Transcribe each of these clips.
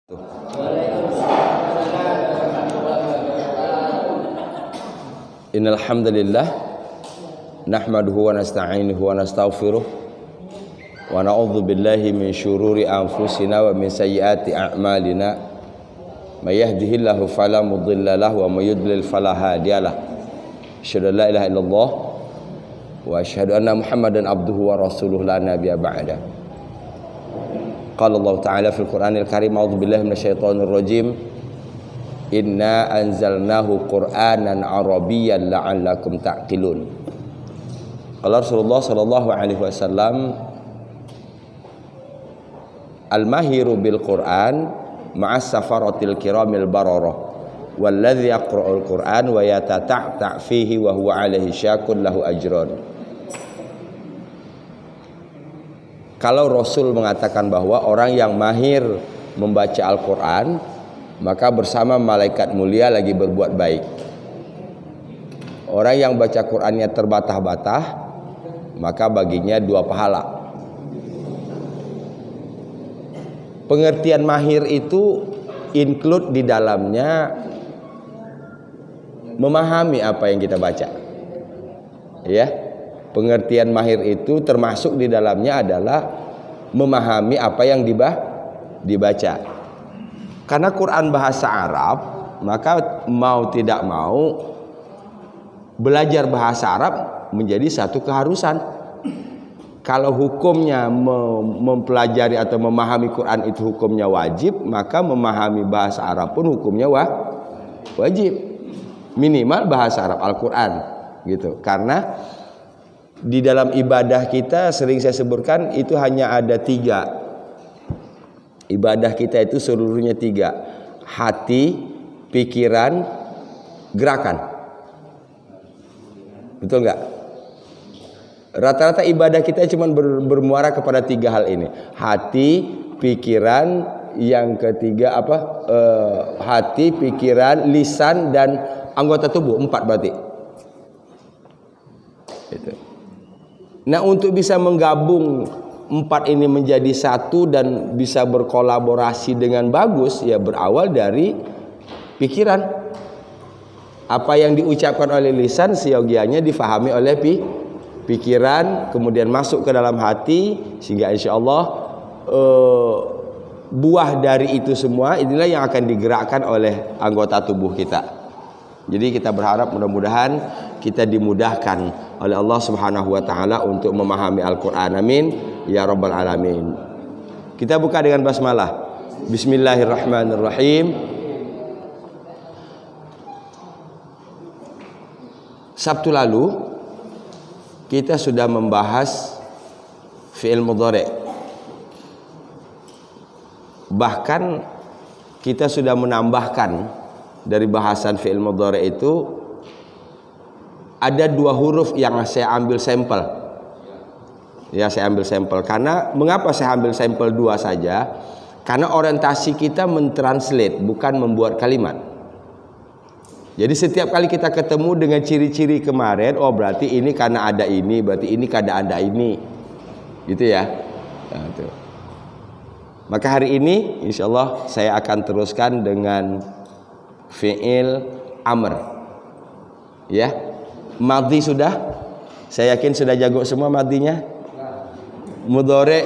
Innal hamdalillah nahmaduhu wa nasta'inuhu wa nastaghfiruh wa na'udzu billahi min syururi anfusina wa min sayyiati a'malina may yahdihillahu fala mudilla lahu wa may yudlil fala hadiyalah. Asyhadu an la ilaha illallah wa asyhadu anna Muhammadan abduhu wa rasuluhu la nabiyya ba'da. Qala Allah Ta'ala fil Qur'anil Karim, a'udzu billahi minasyaitonir rajim. Inna anzalnahu Qur'anan Arabiyyan la'allakum ta'qilun. Qala Rasulullah sallallahu alaihi wasallam, al-mahiru bil Qur'an ma'as safaratil kiramil bararah walladzi yaqra'ul Qur'an wa yatata'ta' fihi wa huwa alaihi syakun lahu ajran. Kalau Rasul mengatakan bahwa orang yang mahir membaca Al-Quran, maka bersama malaikat mulia lagi berbuat baik. Orang yang baca Qurannya terbatah-batah, maka baginya 2 pahala. Pengertian mahir itu include di dalamnya memahami apa yang kita baca. Ya. Pengertian mahir itu termasuk di dalamnya adalah memahami apa yang dibaca. Karena Quran bahasa Arab, maka mau tidak mau belajar bahasa Arab menjadi satu keharusan. Kalau hukumnya mempelajari atau memahami Quran itu hukumnya wajib, maka memahami bahasa Arab pun hukumnya wajib. Minimal bahasa Arab Al-Quran gitu. Karena di dalam ibadah kita sering saya sebutkan itu hanya ada 3. Ibadah kita itu seluruhnya 3. Hati, pikiran, gerakan. Betul nggak? Rata-rata ibadah kita cuma bermuara kepada 3 hal ini. Hati, pikiran, yang ketiga apa? Hati, pikiran, lisan, dan anggota tubuh. 4 berarti. Itu. Nah, untuk bisa menggabung 4 ini menjadi satu dan bisa berkolaborasi dengan bagus, ya berawal dari pikiran. Apa yang diucapkan oleh lisan seyogianya difahami oleh pikiran, kemudian masuk ke dalam hati, sehingga insya Allah buah dari itu semua inilah yang akan digerakkan oleh anggota tubuh kita. Jadi kita berharap mudah-mudahan kita dimudahkan oleh Allah Subhanahu wa taala untuk memahami Al-Qur'an. Amin ya rabbal alamin. Kita buka dengan basmalah. Bismillahirrahmanirrahim. Sabtu lalu kita sudah membahas fi'il mudhari'. Bahkan kita sudah menambahkan dari bahasan fi'il mudhari' itu ada 2 huruf yang saya ambil sampel. Ya, saya ambil sampel. Karena mengapa saya ambil sampel 2 saja? Karena orientasi kita mentranslate, bukan membuat kalimat. Jadi setiap kali kita ketemu dengan ciri-ciri kemarin, oh berarti ini karena ada ini, berarti ini karena ada ini. Gitu ya. Nah, itu. Maka hari ini insyaallah saya akan teruskan dengan fi'il amr. Ya. Madhi sudah? Saya yakin sudah jago semua madhinya. Mudhari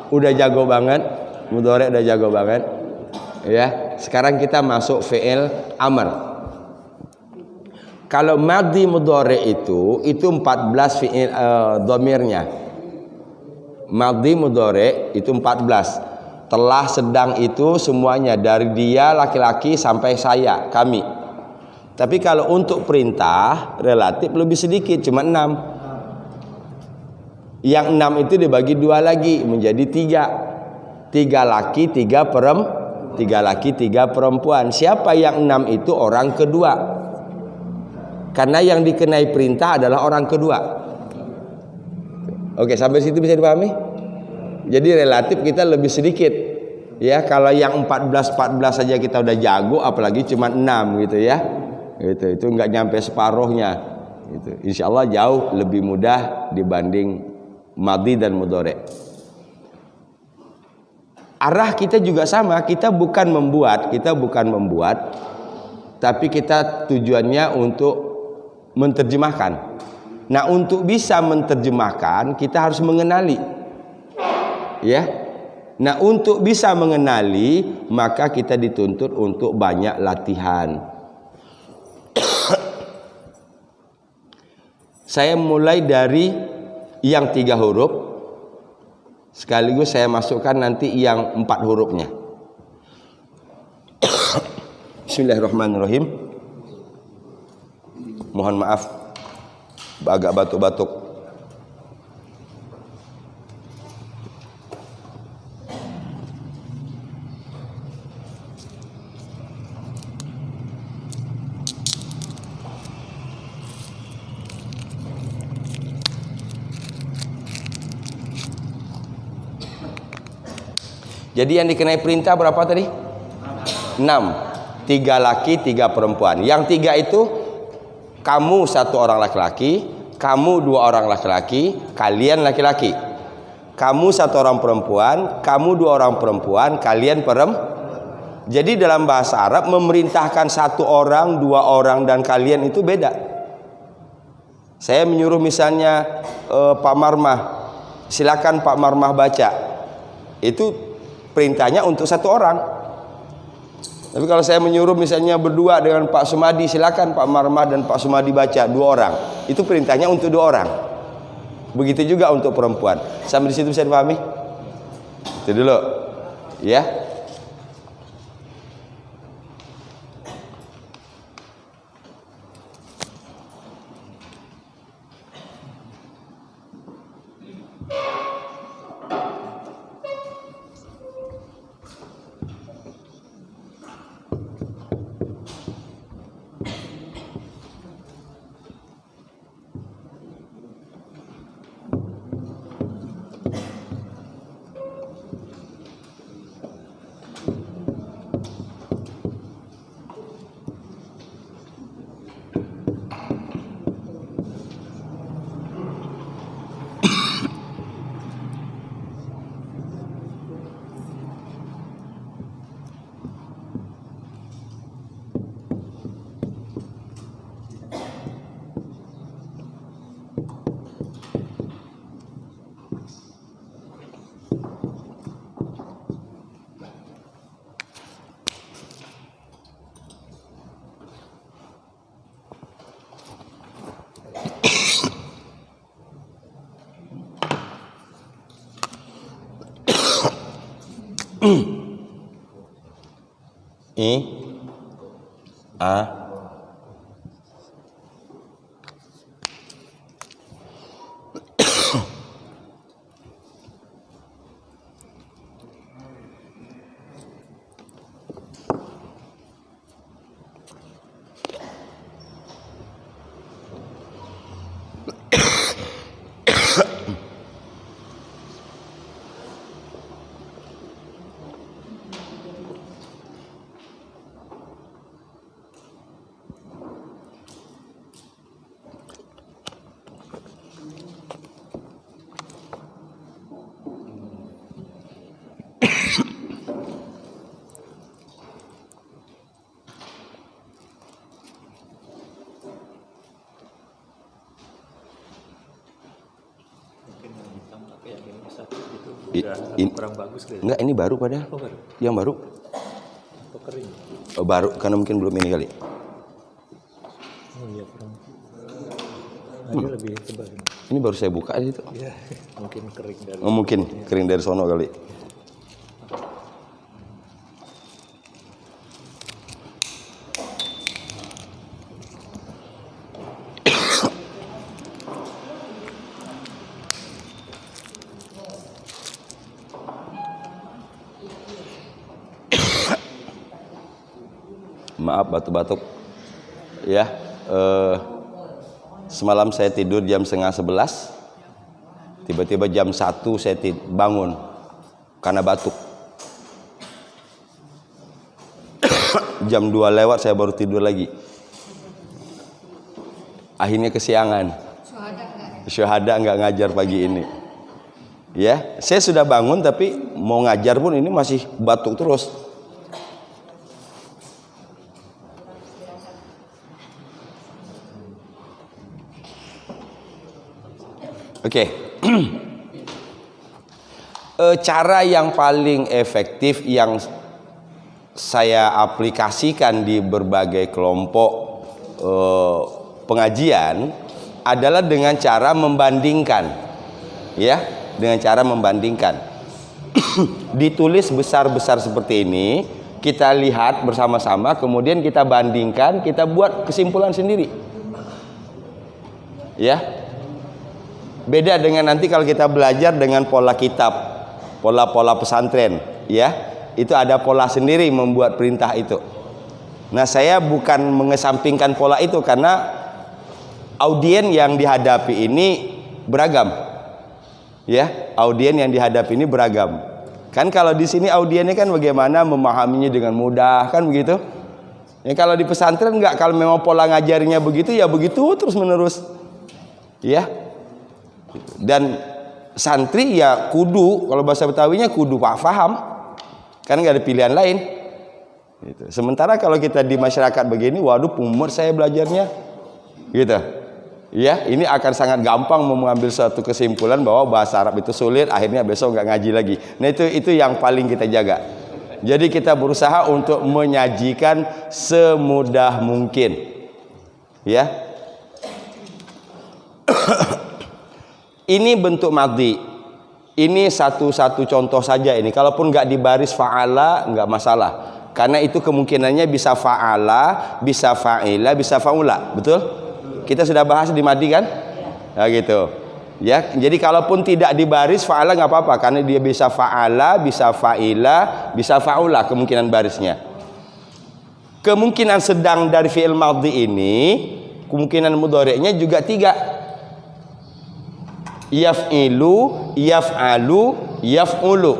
udah jago banget. Mudhari udah jago banget. Ya. Sekarang kita masuk fi'il amr. Kalau madhi mudhari itu 14 fi'il dhamirnya. Madhi mudhari itu 14. Telah, sedang itu semuanya dari dia laki-laki sampai saya, kami. Tapi kalau untuk perintah relatif lebih sedikit, cuma 6. Yang 6 itu dibagi 2 lagi menjadi 3. 3 laki, 3 perempuan. Siapa yang 6 itu? Orang kedua. Karena yang dikenai perintah adalah orang kedua. Oke, sampai situ bisa dipahami? Jadi relatif kita lebih sedikit. Ya, kalau yang 14 saja kita udah jago, apalagi cuma 6 gitu ya. Gitu, itu enggak nyampe separuhnya. Gitu. Insyaallah jauh lebih mudah dibanding madhi dan mudhari'. Arah kita juga sama, kita bukan membuat, tapi kita tujuannya untuk menerjemahkan. Nah, untuk bisa menerjemahkan kita harus mengenali. Ya. Nah, untuk bisa mengenali maka kita dituntut untuk banyak latihan. Saya mulai dari yang 3 huruf. Sekaligus saya masukkan nanti yang 4 hurufnya. Bismillahirrahmanirrahim. Mohon maaf agak batuk-batuk. Jadi yang dikenai perintah berapa tadi? 6. 3 laki, 3 perempuan. Yang 3 itu kamu 1 orang laki-laki, kamu 2 orang laki-laki, kalian laki-laki. Kamu 1 orang perempuan, kamu 2 orang perempuan, kalian Jadi dalam bahasa Arab memerintahkan 1 orang, 2 orang dan kalian itu beda. Saya menyuruh misalnya Pak Marmah, silakan Pak Marmah baca. Itu perintahnya untuk 1 orang. Tapi kalau saya menyuruh misalnya berdua dengan Pak Sumadi, silakan Pak Marmah dan Pak Sumadi baca, 2 orang. Itu perintahnya untuk 2 orang. Begitu juga untuk perempuan. Sampai di situ bisa dipahami? Itu dulu. Ya. Kurang bagus kali. Enggak, ini baru padahal. Oh, baru. Yang baru. Oh, kering. Oh, baru karena mungkin belum ini kali. Oh iya, kurang. Ini lebih tebal. Ini baru saya buka itu. Iya, mungkin kering dari. Oh, mungkin kering dari sono kali. Maaf batuk-batuk ya. Semalam saya tidur jam 10:30, tiba-tiba jam 1 saya bangun karena batuk. Jam 2 lewat saya baru tidur lagi, akhirnya kesiangan. Syuhada nggak ngajar pagi ini. Ya, saya sudah bangun tapi mau ngajar pun ini masih batuk terus. Oke. Cara yang paling efektif yang saya aplikasikan di berbagai kelompok pengajian adalah dengan cara membandingkan, ya, dengan cara membandingkan. Ditulis besar-besar seperti ini, kita lihat bersama-sama, kemudian kita bandingkan, kita buat kesimpulan sendiri, ya. Beda dengan nanti kalau kita belajar dengan pola kitab, pola-pola pesantren, ya, itu ada pola sendiri membuat perintah itu. Nah, saya bukan mengesampingkan pola itu karena audien yang dihadapi ini beragam, ya, audien yang dihadapi ini beragam. Kan kalau di sini audiennya kan bagaimana memahaminya dengan mudah, kan begitu? Ya, kalau di pesantren enggak, kalau memang pola ngajarnya begitu ya begitu terus menerus, ya. Dan santri ya kudu, kalau bahasa Betawinya kudu paham, kan nggak ada pilihan lain gitu. Sementara kalau kita di masyarakat begini, waduh umur saya belajarnya gitu ya, ini akan sangat gampang mengambil suatu kesimpulan bahwa bahasa Arab itu sulit, akhirnya besok nggak ngaji lagi. Nah itu yang paling kita jaga. Jadi kita berusaha untuk menyajikan semudah mungkin, ya. Ini bentuk madhi. Ini satu-satu contoh saja ini. Kalaupun nggak dibaris fa'ala nggak masalah. Karena itu kemungkinannya bisa fa'ala, bisa fa'ila, bisa fa'ula. Betul? Kita sudah bahas di madhi kan? Ya gitu. Ya, jadi kalaupun tidak dibaris fa'ala nggak apa-apa karena dia bisa fa'ala, bisa fa'ila, bisa fa'ula kemungkinan barisnya. Kemungkinan sedang dari fi'il madhi ini, kemungkinan mudhari'nya juga 3. Yaf'ilu, yaf'alu, yaf'ulu.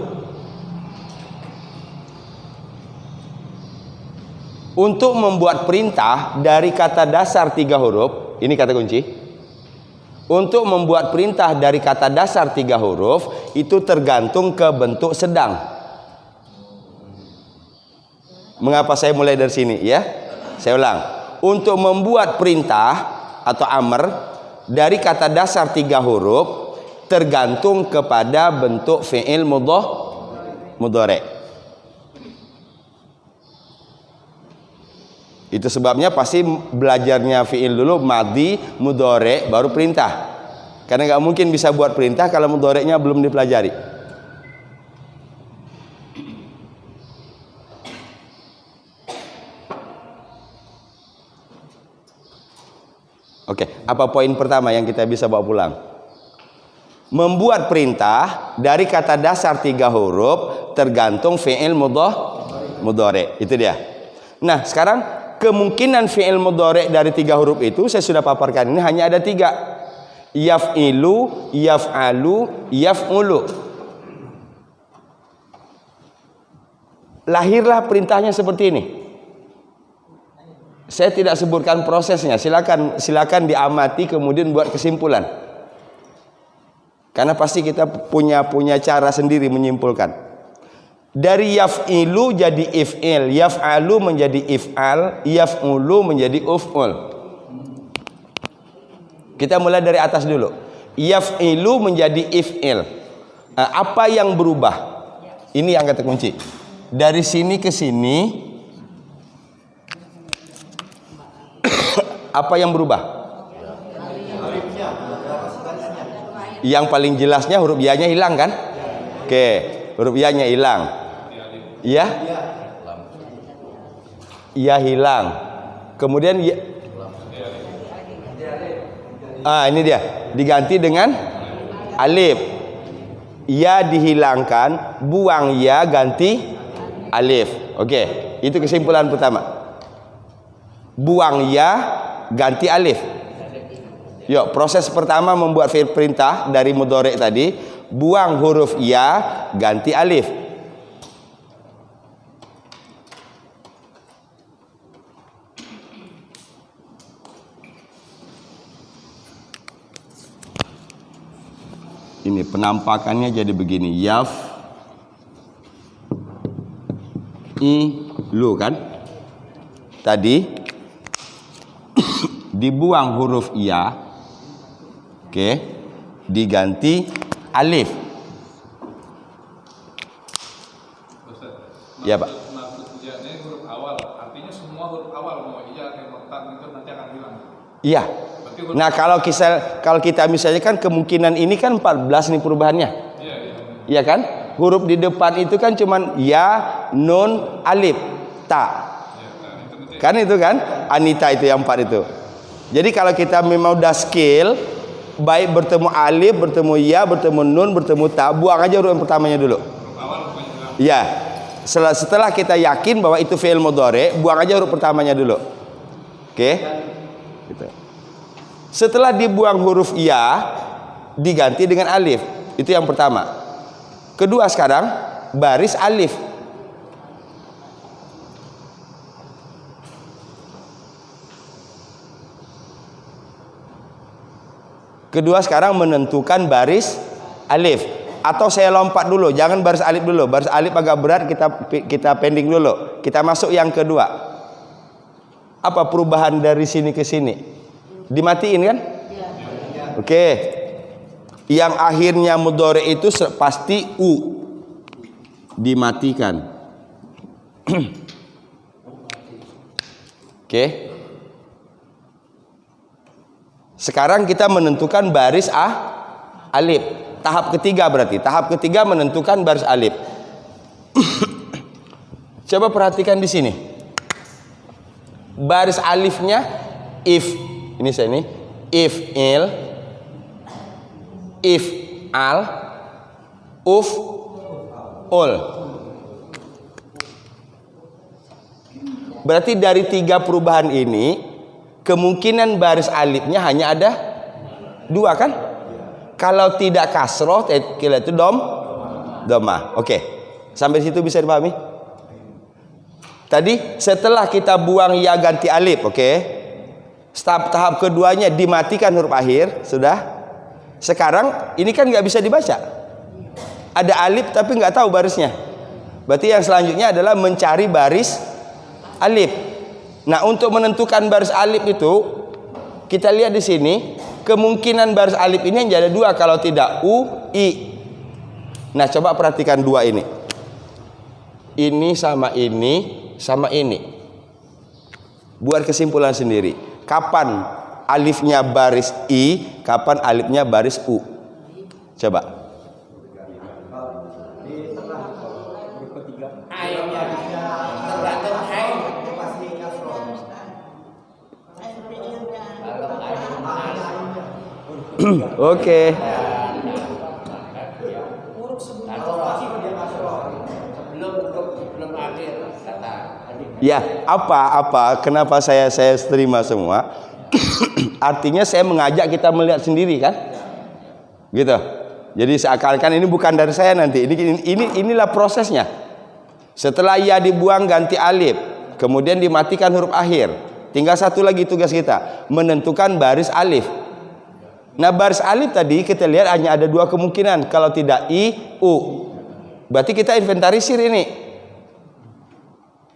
Untuk membuat perintah dari kata dasar 3 huruf, ini kata kunci. Untuk membuat perintah dari kata dasar 3 huruf itu tergantung ke bentuk sedang. Mengapa saya mulai dari sini, ya? Saya ulang. Untuk membuat perintah atau amr dari kata dasar 3 huruf tergantung kepada bentuk fi'il mudhari'. Itu sebabnya pasti belajarnya fi'il dulu, madhi, mudhari', baru perintah. Karena nggak mungkin bisa buat perintah kalau mudhari'nya belum dipelajari. Oke, apa poin pertama yang kita bisa bawa pulang? Membuat perintah dari kata dasar 3 huruf tergantung fi'il mudhari'. Itu dia. Nah, sekarang kemungkinan fi'il mudhari' dari 3 huruf itu saya sudah paparkan ini hanya ada 3. Yaf'ilu, yaf'alu, yaf'ulu. Lahirlah perintahnya seperti ini. Saya tidak sebutkan prosesnya, silakan diamati kemudian buat kesimpulan. Karena pasti kita punya cara sendiri menyimpulkan. Dari yaf'ilu jadi if'il, yaf'alu menjadi if'al, yaf'ulu menjadi uf'ul. Kita mulai dari atas dulu. Yaf'ilu menjadi if'il. Apa yang berubah? Ini yang kata kunci. Dari sini ke sini apa yang berubah? Yang paling jelasnya huruf ya-nya hilang kan? Oke, huruf ya-nya hilang. Ya? Ya hilang. Kemudian ya, ini dia, diganti dengan alif. Ya dihilangkan, buang ya, ganti alif. Oke, itu kesimpulan pertama. Buang ya, ganti alif. Yuk, proses pertama membuat fi'il perintah dari mudhari' tadi, buang huruf ya, ganti alif. ini penampakannya jadi begini, yaf ilu kan? Tadi dibuang huruf ya, oke, diganti alif. Ya Pak. Maksud ini huruf awal, artinya semua huruf awal mau iya atau moktan itu nanti akan hilang. Iya. Nah kalau kita misalnya kan kemungkinan ini kan 14 nih perubahannya. Iya. Iya kan? Huruf di depan itu kan cuman ya, nun, alif, ta. Kan itu kan? Anita itu yang 4 itu. Jadi kalau kita memang udah skill, baik bertemu alif, bertemu ya, bertemu nun, bertemu ta, buang aja huruf yang pertamanya dulu. Iya. Setelah kita yakin bahwa itu fi'il mudhari, buang aja huruf pertamanya dulu. Oke? Gitu. Setelah dibuang huruf ya, diganti dengan alif. Itu yang pertama. Kedua sekarang baris alif. Kedua sekarang menentukan baris alif. Atau saya lompat dulu, jangan baris alif dulu. Baris alif agak berat, kita pending dulu. Kita masuk yang kedua. Apa perubahan dari sini ke sini? Dimatiin kan? Oke. Yang akhirnya mudhari itu pasti u. Dimatikan. Oke. Sekarang kita menentukan baris alif. Tahap ketiga berarti. Tahap ketiga menentukan baris alif. Coba perhatikan di sini. Baris alifnya if. Ini saya ini. If il, if al, uf ul. Berarti dari 3 perubahan ini kemungkinan baris alifnya hanya ada 2 kan? Kalau tidak kasroh, kira itu domah. Oke, sampai situ bisa dipahami? Tadi setelah kita buang ya ganti alif, oke. Tahap keduanya dimatikan huruf akhir, sudah. Sekarang ini kan nggak bisa dibaca. Ada alif tapi nggak tahu barisnya. Berarti yang selanjutnya adalah mencari baris alif. Nah, untuk menentukan baris alif itu kita lihat di sini. Kemungkinan baris alif ini yang jadi 2, kalau tidak u, i. Nah, coba perhatikan 2 ini. Ini sama ini sama ini. Buat kesimpulan sendiri. Kapan alifnya baris i, kapan alifnya baris u? Coba. Oke. Ya, apa kenapa saya terima semua? Artinya saya mengajak kita melihat sendiri kan? Gitu. Jadi seakan-akan ini bukan dari saya nanti. Inilah prosesnya. Setelah ya dibuang ganti alif, kemudian dimatikan huruf akhir. Tinggal satu lagi tugas kita, menentukan baris alif. Nah, baris alif tadi kita lihat hanya ada 2 kemungkinan. Kalau tidak i, u. Berarti kita inventarisir ini.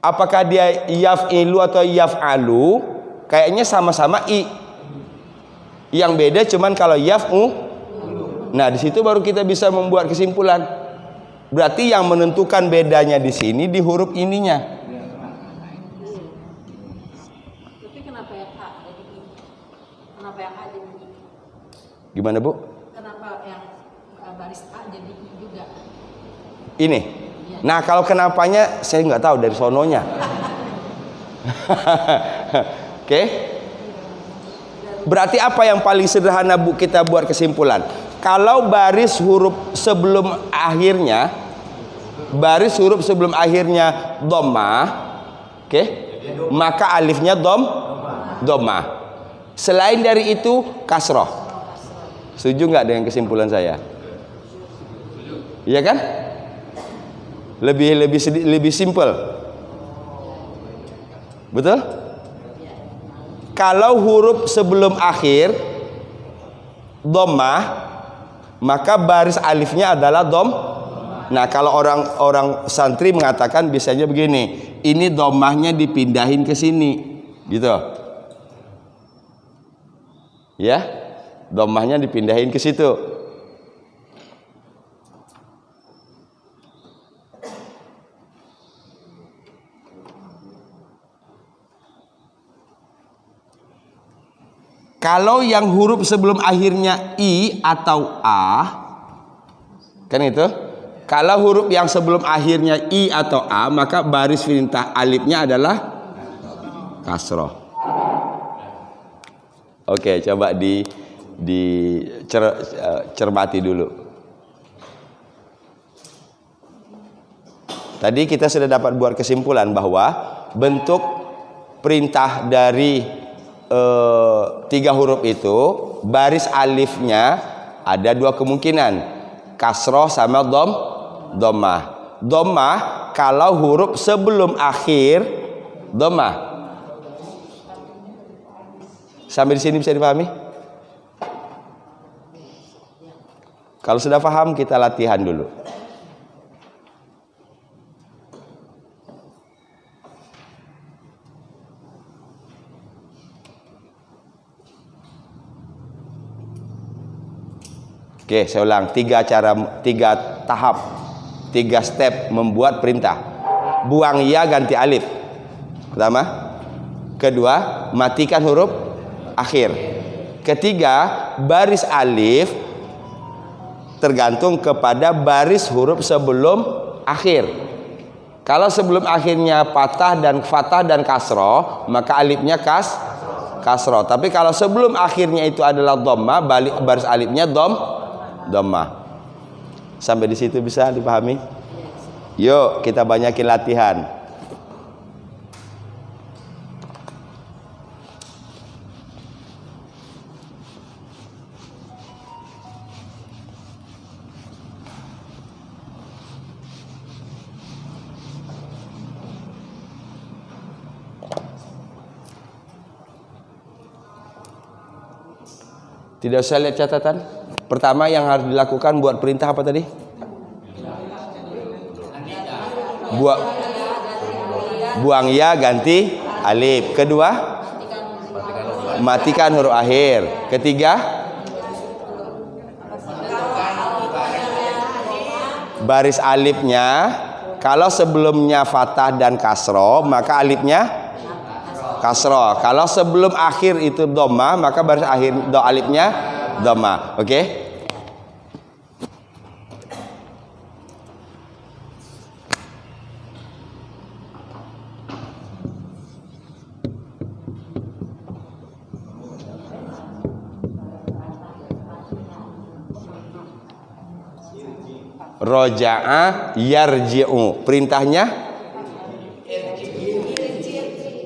Apakah dia yaf'ilu atau yaf'alu? Kayaknya sama-sama i. Yang beda cuman kalau yaf'u. Nah, di situ baru kita bisa membuat kesimpulan. Berarti yang menentukan bedanya di sini di huruf ininya. Tapi kenapa yang A jadi I? Kenapa yang A jadi I? Gimana, Bu? Kenapa yang baris A jadi I juga? Ini. Nah, kalau kenapanya saya nggak tahu dari sononya. Oke. Berarti apa yang paling sederhana Bu kita buat kesimpulan? Kalau baris huruf sebelum akhirnya dhammah, oke? Maka alifnya dhammah. Selain dari itu kasroh. Setuju nggak dengan kesimpulan saya? Iya kan? Lebih simple. Betul? Kalau huruf sebelum akhir dhammah, maka baris alifnya adalah dom. Nah, kalau orang santri mengatakan biasanya begini, ini domahnya dipindahin ke sini, gitu. Ya, domahnya dipindahin ke situ. Kalau yang huruf sebelum akhirnya i atau a, kan itu. Kalau huruf yang sebelum akhirnya i atau a, maka baris perintah alifnya adalah kasroh. Oke, coba cermati dulu. Tadi kita sudah dapat buat kesimpulan bahwa bentuk perintah dari 3 huruf itu, baris alifnya ada 2 kemungkinan, kasroh sama dhammah. Dhammah kalau huruf sebelum akhir dhammah. Sampai di sini bisa dipahami? Kalau sudah paham, kita latihan dulu. Oke, saya ulang. 3 tahap, 3 step membuat perintah. Buang ya, ganti alif. Pertama. Kedua, matikan huruf akhir. Ketiga, baris alif tergantung kepada baris huruf sebelum akhir. Kalau sebelum akhirnya fathah dan kasroh, maka alifnya kasroh. Tapi kalau sebelum akhirnya itu adalah dhammah, baris alifnya dhammah. Sampai di situ bisa dipahami? Yuk kita banyakin latihan. Tidak usah lihat catatan. Pertama yang harus dilakukan buat perintah apa tadi? Buang ya, ganti alif. Kedua, matikan huruf akhir. Ketiga, baris alifnya kalau sebelumnya fathah dan kasroh, maka alifnya kasroh. Kalau sebelum akhir itu dhammah, maka baris akhir alifnya dhammah. Oke? Roja'a yarji'u. Perintahnya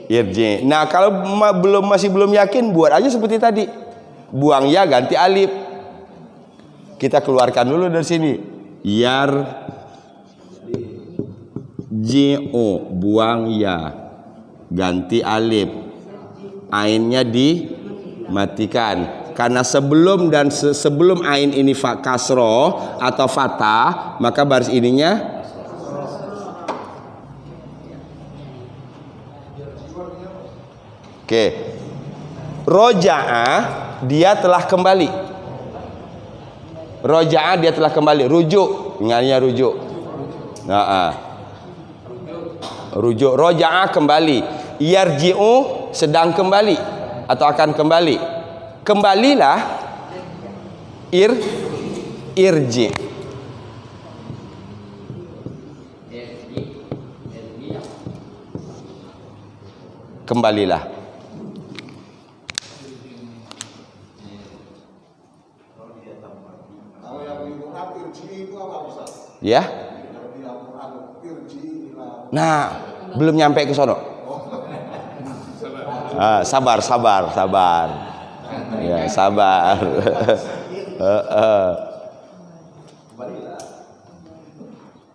irji. Nah, kalau masih belum yakin, buat aja seperti tadi. Buang ya, ganti alif. Kita keluarkan dulu dari sini. Yarji'u, buang ya, ganti alif. Ainnya dimatikan. Karena sebelum ain ini kasroh atau fathah, maka baris ininya oke. Roja'a dia telah kembali. Roja'a dia telah kembali. Rujuk, ingatnya rujuk. Nah, rujuk. Roja'a kembali. Yarji'u sedang kembali atau akan kembali. Kembalilah irji. Kembalilah. Ya. Nah, belum nyampe ke sono. Sabar. Ya, sabar.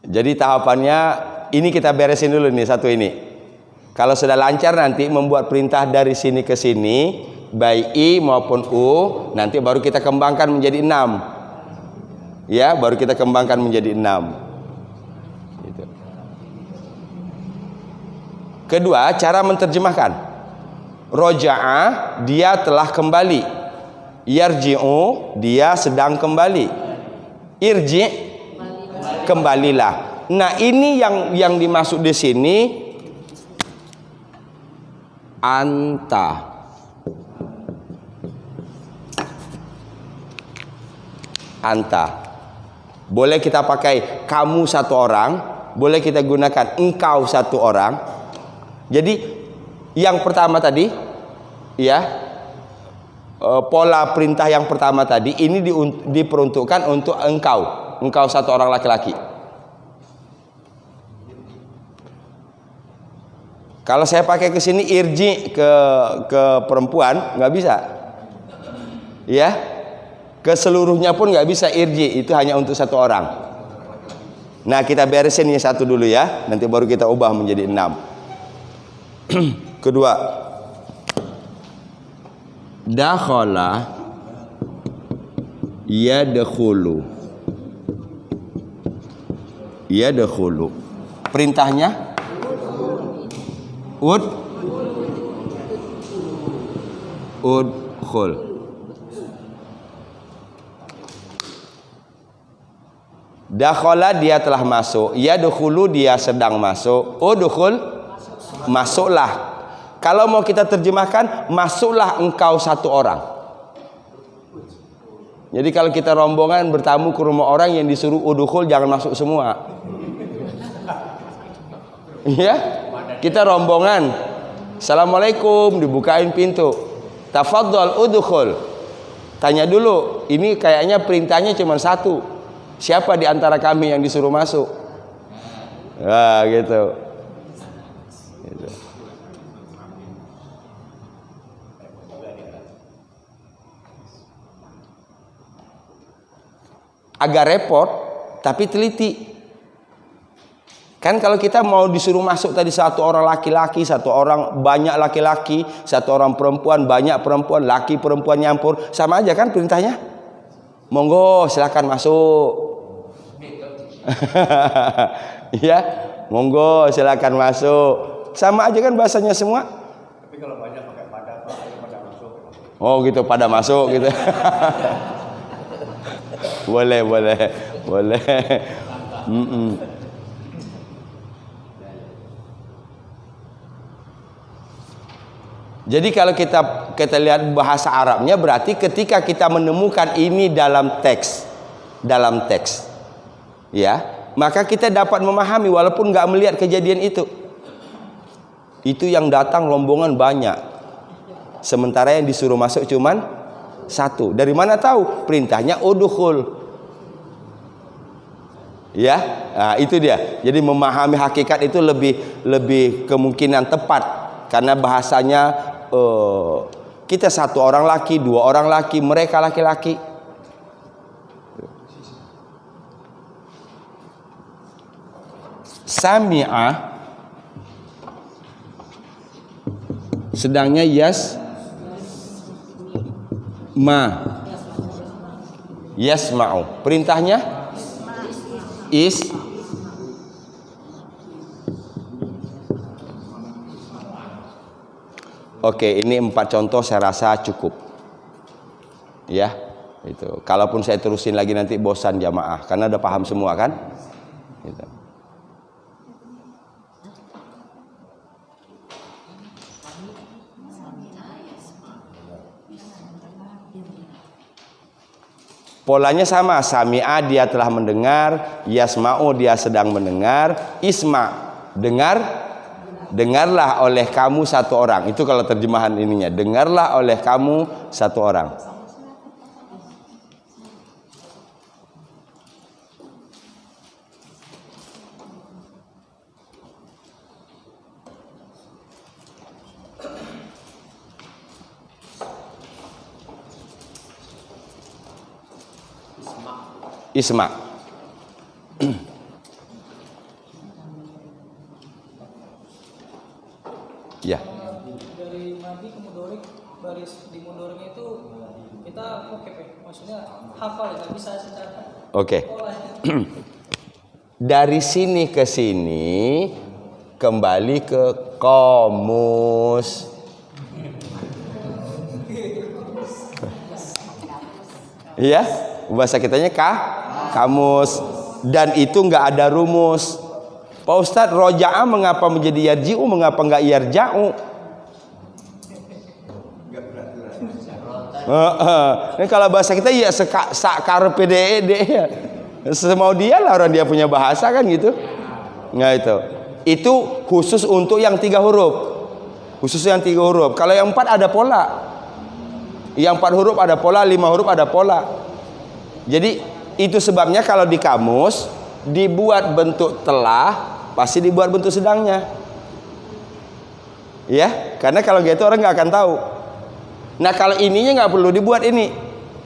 Jadi tahapannya ini kita beresin dulu nih satu ini. Kalau sudah lancar nanti membuat perintah dari sini ke sini, baik i maupun u, nanti baru kita kembangkan menjadi 6. Ya, baru kita kembangkan menjadi 6. Gitu. Kedua, cara menerjemahkan. Roja'a, dia telah kembali. Yarji'u, dia sedang kembali. Irji, kembalilah. Nah, ini yang dimaksud di sini anta. Anta. Boleh kita pakai kamu satu orang, boleh kita gunakan engkau satu orang. Jadi yang pertama tadi, ya, pola perintah yang pertama tadi ini diperuntukkan untuk engkau satu orang laki-laki. Kalau saya pakai ke sini irji ke perempuan nggak bisa, ya. Keseluruhnya pun nggak bisa irji, itu hanya untuk satu orang. Nah, kita beresin yang satu dulu ya, nanti baru kita ubah menjadi 6. Kedua, dakhala yadkhulu. Yadkhulu. Perintahnya udkhul. Dakhala, dia telah masuk. Yadkhulu, dia sedang masuk. Udkhul, masuklah. Kalau mau kita terjemahkan, masuklah engkau satu orang. Jadi kalau kita rombongan bertamu ke rumah orang yang disuruh udkhul, jangan masuk semua. Ya, kita rombongan. Assalamualaikum, dibukain pintu. Tafadhal udkhul. Tanya dulu, ini kayaknya perintahnya cuma satu. Siapa di antara kami yang disuruh masuk? Wah, gitu. Agak repot, tapi teliti. Kan kalau kita mau disuruh masuk tadi satu orang laki-laki, satu orang banyak laki-laki, satu orang perempuan, banyak perempuan, laki perempuan nyampur, sama aja kan perintahnya? Monggo silakan masuk. Ya, monggo silakan masuk. Sama aja kan bahasanya semua. Tapi kalau banyak pakai pada masuk. Oh gitu, pada masuk gitu. Boleh. Jadi kalau kita lihat bahasa Arabnya, berarti ketika kita menemukan ini dalam teks, ya, maka kita dapat memahami walaupun nggak melihat kejadian itu. Itu yang datang rombongan banyak, sementara yang disuruh masuk cuman satu. Dari mana tahu? Perintahnya udkhul. Ya, nah, itu dia. Jadi memahami hakikat itu lebih kemungkinan tepat karena bahasanya kita satu orang laki, dua orang laki, mereka laki-laki. Sami'a, sedangnya yasma'u. Perintahnya Oke, ini 4 contoh saya rasa cukup. Ya, itu. Kalaupun saya terusin lagi nanti bosan jamaah karena udah paham semua kan? Gitu. Polanya sama, sami'a dia telah mendengar, yasma'u dia sedang mendengar, isma dengarlah oleh kamu satu orang. Itu kalau terjemahan ininya, dengarlah oleh kamu satu orang. Isma. Ya. Dari madi ke mudorik, baris di mudoriknya itu kita pakai, maksudnya hafal ya, bisa secara Oke. Dari sini ke sini kembali ke komus. Iya, bahasa kitanya kamus. Dan itu nggak ada rumus. Pak Ustadz, roja'a mengapa menjadi yarji'u, mengapa nggak yarja'u? Ini kalau bahasa kita ya sakar PDED ya. Semau dia lah, orang dia punya bahasa kan gitu. Nah itu khusus untuk yang 3 huruf. Khusus yang 3 huruf. Kalau yang 4 ada pola. Yang 4 huruf ada pola, 5 huruf ada pola. Jadi itu sebabnya kalau di kamus dibuat bentuk telah, pasti dibuat bentuk sedangnya. Ya, karena kalau gitu orang nggak akan tahu. Nah kalau ininya nggak perlu dibuat ini,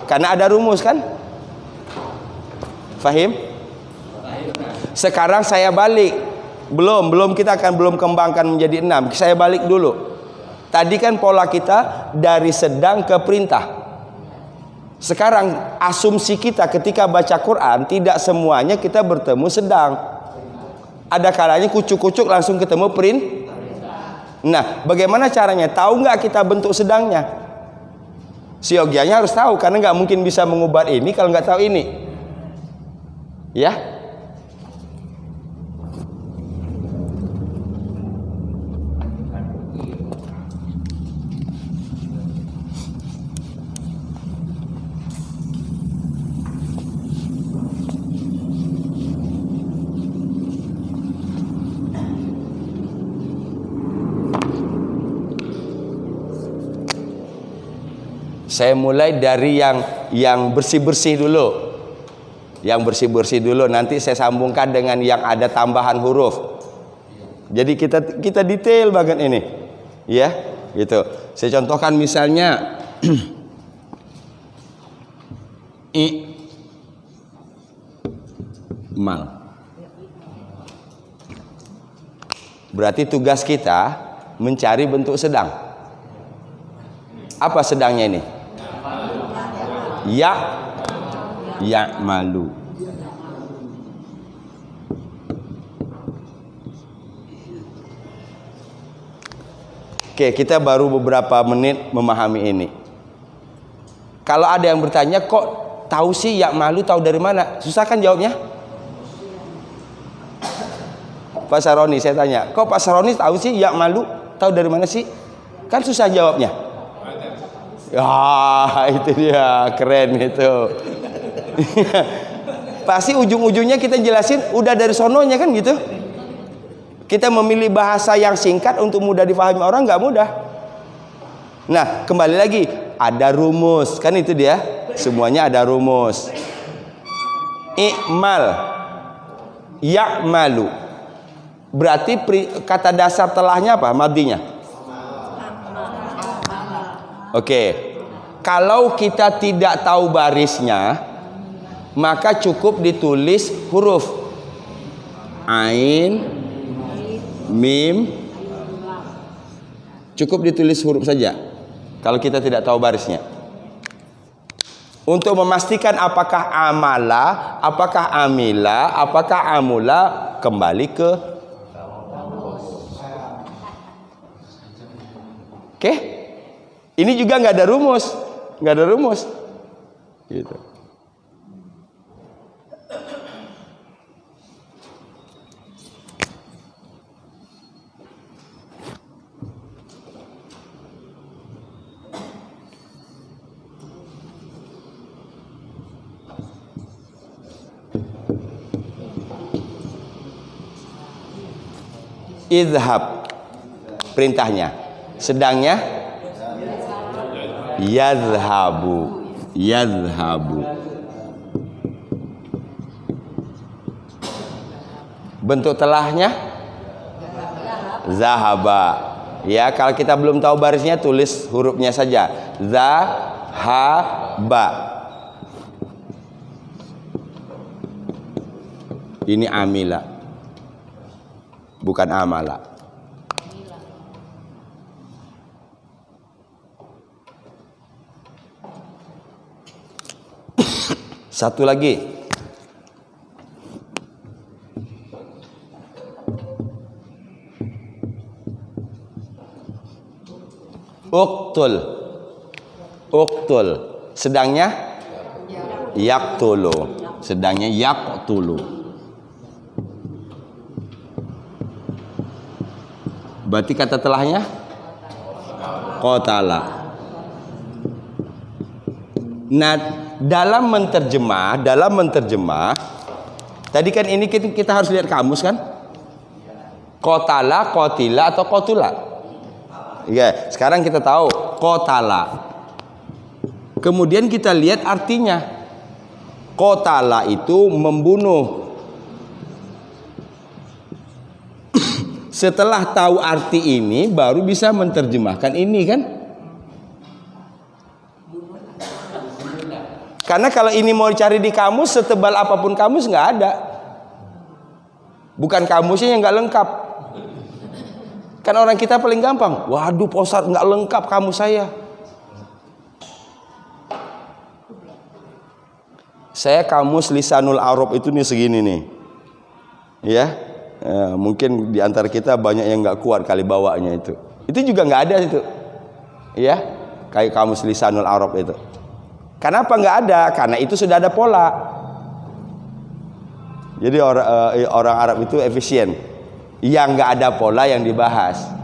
karena ada rumus kan? Fahim? Sekarang saya balik. Belum kita akan belum kembangkan menjadi 6. Saya balik dulu. Tadi kan pola kita dari sedang ke perintah. Sekarang asumsi kita ketika baca Quran tidak semuanya kita bertemu sedang. Ada kalanya kucuk-kucuk langsung ketemu Nah, bagaimana caranya? Tahu nggak kita bentuk sedangnya? Siogianya harus tahu karena nggak mungkin bisa mengubah ini kalau nggak tahu ini. Ya. Saya mulai dari yang bersih-bersih dulu. Yang bersih-bersih dulu, nanti saya sambungkan dengan yang ada tambahan huruf. Jadi kita detail banget ini. Ya, gitu. Saya contohkan misalnya mal. Berarti tugas kita mencari bentuk sedang. Apa sedangnya ini? Ya malu. Oke, kita baru beberapa menit memahami ini. Kalau ada yang bertanya, kok tahu sih ya malu, tahu dari mana? Susah kan jawabnya? Pak Saroni, saya tanya, kok Pak Saroni tahu sih ya malu, tahu dari mana sih? Kan susah jawabnya. Ya, itu dia, keren itu. Pasti ujung-ujungnya kita jelasin udah dari sononya kan gitu. Kita memilih bahasa yang singkat untuk mudah difahami orang nggak mudah. Nah, kembali lagi ada rumus kan, itu dia. Semuanya ada rumus. I'mal, ya'malu. Berarti kata dasar telahnya apa? Madinya. Oke. Kalau kita tidak tahu barisnya, maka cukup ditulis huruf ain, mim. Cukup ditulis huruf saja. Kalau kita tidak tahu barisnya. Untuk memastikan apakah amala, apakah amila, apakah amula, kembali ke Oke? Ini juga nggak ada rumus. Nggak ada rumus. Gitu. Idhab, perintahnya. Sedangnya yadhhabu, yadhhabu. Bentuk telahnya zahaba. Ya, kalau kita belum tahu barisnya tulis hurufnya saja. Zahaba. Ini amila, bukan amala. Satu lagi, Uqtul. Uqtul. Sedangnya yaqtulu. Sedangnya yaqtulu. Berarti kata telahnya qatala. Nah, dalam menterjemah tadi kan ini kita harus lihat kamus kan? Qatala, qatila atau qatula? Ya, sekarang kita tahu qatala. Kemudian kita lihat artinya. Qatala itu membunuh. Setelah tahu arti ini baru bisa menterjemahkan ini kan? Karena kalau ini mau dicari di kamus, setebal apapun kamus nggak ada. Bukan kamusnya yang nggak lengkap. Kan orang kita paling gampang. Waduh, Pak Ustadz, nggak lengkap kamus saya. Saya kamus Lisanul Arab itu nih segini nih. Ya, mungkin di antara kita banyak yang nggak kuat kali bawanya itu. Itu juga nggak ada itu. Ya, kayak kamus Lisanul Arab itu. Kenapa nggak ada? Karena itu sudah ada pola. Jadi orang Arab itu efisien. Yang nggak ada pola yang dibahas.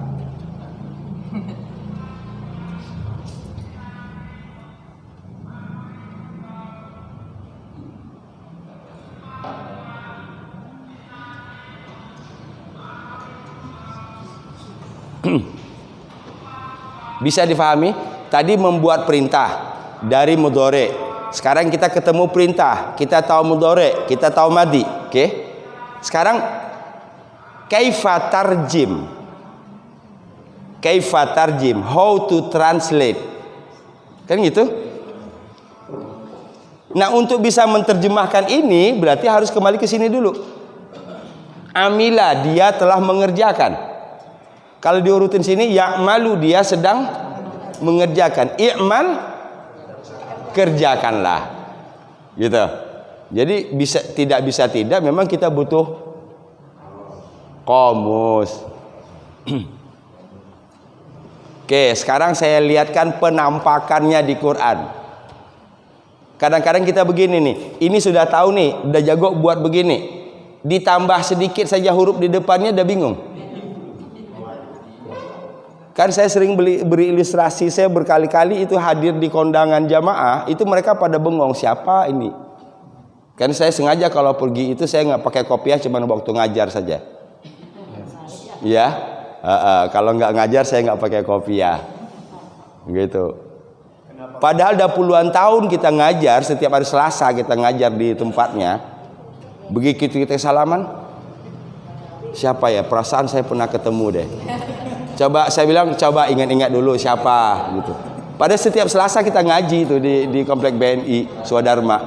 Bisa difahami? Tadi membuat perintah dari mudhari. Sekarang kita ketemu perintah, kita tahu mudhari, kita tahu madi. Oke? Sekarang kaifa tarjim? Kaifa tarjim? How to translate? Kan gitu? Nah, untuk bisa menerjemahkan ini berarti harus kembali ke sini dulu. Amila, dia telah mengerjakan. Kalau diurutin sini, ya'malu, dia sedang mengerjakan. I'mal, kerjakanlah, gitu. Jadi tidak bisa memang kita butuh kamus. Oke, sekarang saya lihatkan penampakannya di Quran. Kadang-kadang kita begini nih, ini sudah tahu nih, udah jago buat begini, ditambah sedikit saja huruf di depannya udah bingung. Kan saya sering beri ilustrasi, saya berkali-kali itu hadir di kondangan jamaah, itu mereka pada bengong, siapa ini? Kan saya sengaja kalau pergi itu saya nggak pakai kopiah, cuma waktu ngajar saja. Ya, kalau nggak ngajar saya nggak pakai kopiah, gitu. Padahal udah puluhan tahun kita ngajar, setiap hari Selasa kita ngajar di tempatnya. Begitu kita salaman, siapa ya? Perasaan saya pernah ketemu deh. Coba saya bilang, coba ingat-ingat dulu siapa gitu. Pada setiap Selasa kita ngaji itu di komplek BNI Swadharma.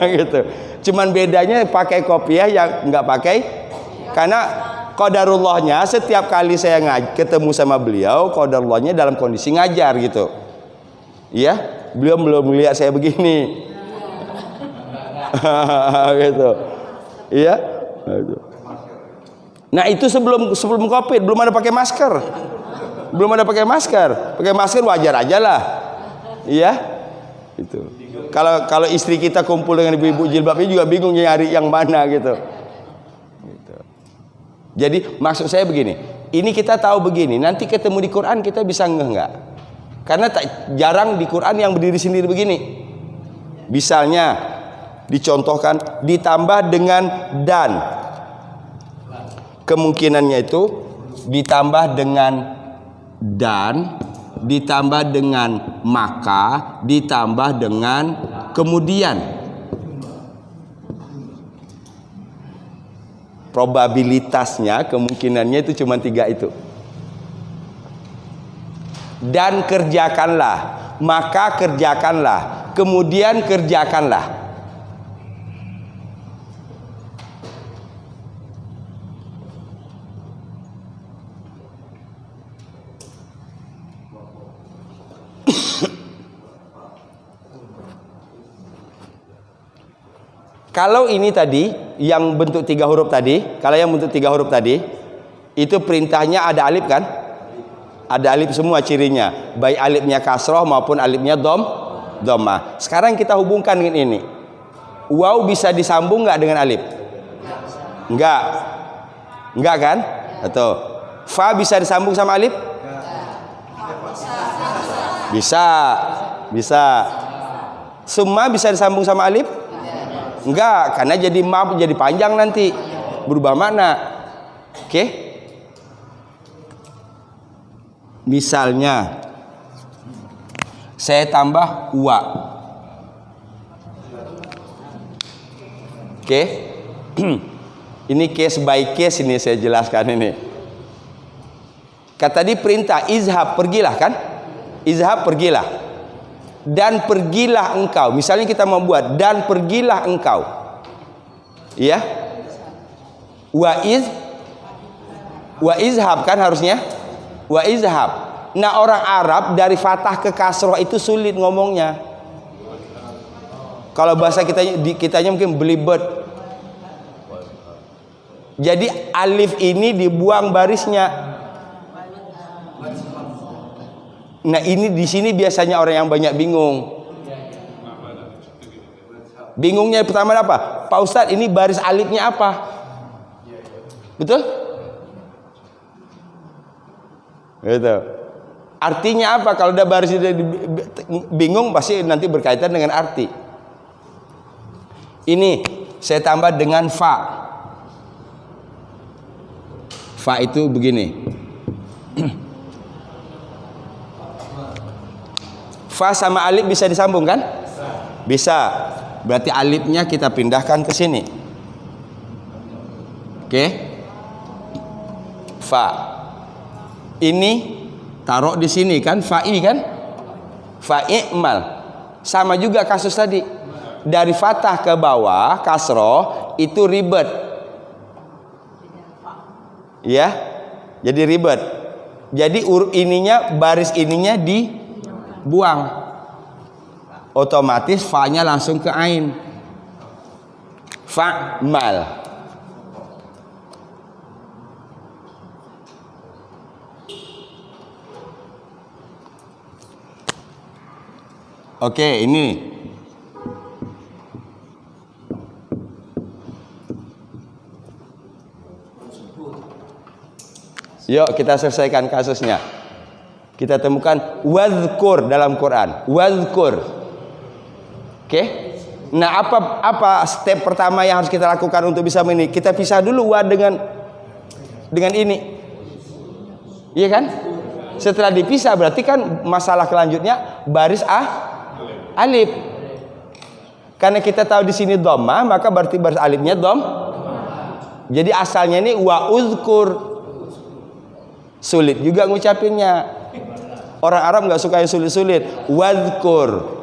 Gitu. Cuman bedanya pakai kopiah yang nggak pakai, karena qadarullahnya setiap kali saya ketemu sama beliau, qadarullahnya dalam kondisi ngajar gitu. Iya, beliau belum melihat saya begini. Gitu. Iya. Gitu. Nah, itu sebelum Covid belum ada pakai masker. Belum ada pakai masker. Pakai masker wajar aja lah. Iya. Itu. Kalau istri kita kumpul dengan ibu-ibu jilbabnya juga bingung nyari yang mana gitu. Gitu. Jadi maksud saya begini, ini kita tahu begini, nanti ketemu di Quran kita bisa enggak? Karena jarang di Quran yang berdiri sendiri begini. Misalnya dicontohkan ditambah dengan dan. Kemungkinannya itu ditambah dengan dan, ditambah dengan maka, ditambah dengan kemudian. Probabilitasnya, kemungkinannya itu cuma 3 itu. Dan kerjakanlah, maka kerjakanlah, kemudian kerjakanlah. Kalau ini tadi yang bentuk 3 huruf tadi, kalau yang bentuk 3 huruf tadi itu perintahnya ada alif kan? Ada alif semua cirinya, baik alifnya kasroh maupun alifnya dhammah. Sekarang kita hubungkan dengan ini. Waw bisa disambung nggak dengan alif? Enggak kan? Atau fa bisa disambung sama alif? Bisa. Summa bisa disambung sama alif? Enggak, karena jadi panjang nanti, berubah makna. Oke? Misalnya saya tambah wa. Oke? Ini case by case ini saya jelaskan ini. Kata tadi perintah izhab, pergilah kan? Izhab, pergilah. Dan pergilah engkau. Misalnya kita membuat dan pergilah engkau. Iya? Wa izhab kan harusnya? Wa izhab. Nah, orang Arab dari fathah ke kasroh itu sulit ngomongnya. Kalau bahasa kitanya mungkin belibet. Jadi alif ini dibuang barisnya. Nah, ini di sini biasanya orang yang banyak bingung. Bingungnya pertama apa? Pak Ustadz, ini baris alifnya apa? Betul? Gitu. Artinya apa? Kalau udah baris bingung pasti nanti berkaitan dengan arti. Ini saya tambah dengan fa. Fa itu begini. Fa sama alif bisa disambung kan? Bisa. Berarti alifnya kita pindahkan ke sini. Oke? Fa. Ini taruh di sini kan, fa'i kan? Fa'i'mal. Sama juga kasus tadi. Dari fathah ke bawah, kasroh, itu ribet. Ya? Jadi ribet. Jadi baris ininya dibuang. Otomatis fa-nya langsung ke ain. Fa'mal. Oke, ini. Yuk kita selesaikan kasusnya. Kita temukan wadhkur dalam Quran. Wadhkur. Oke? Nah, apa step pertama yang harus kita lakukan untuk bisa ini? Kita pisah dulu wa dengan ini. Iya kan? Setelah dipisah berarti kan masalah kelanjutnya baris alif. Karena kita tahu di sini dhammah, maka berarti baris alifnya Jadi asalnya ini wa uzkur. Sulit juga ngucapinnya. Orang Arab nggak suka yang sulit-sulit. Wadhkur.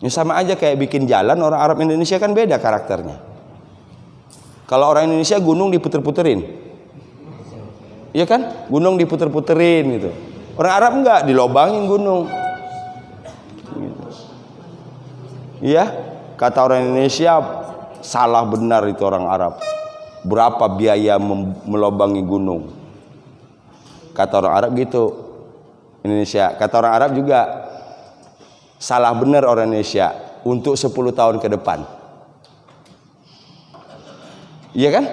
Ya sama aja kayak bikin jalan. Orang Arab Indonesia kan beda karakternya. Kalau orang Indonesia gunung diputer-puterin. Iya kan? Gunung diputer-puterin gitu. Orang Arab enggak, dilobangin gunung. Iya, kata orang Indonesia salah benar itu orang Arab. Berapa biaya melobangi gunung? Kata orang Arab gitu. Indonesia, kata orang Arab juga salah benar orang Indonesia untuk 10 tahun ke depan. Iya kan?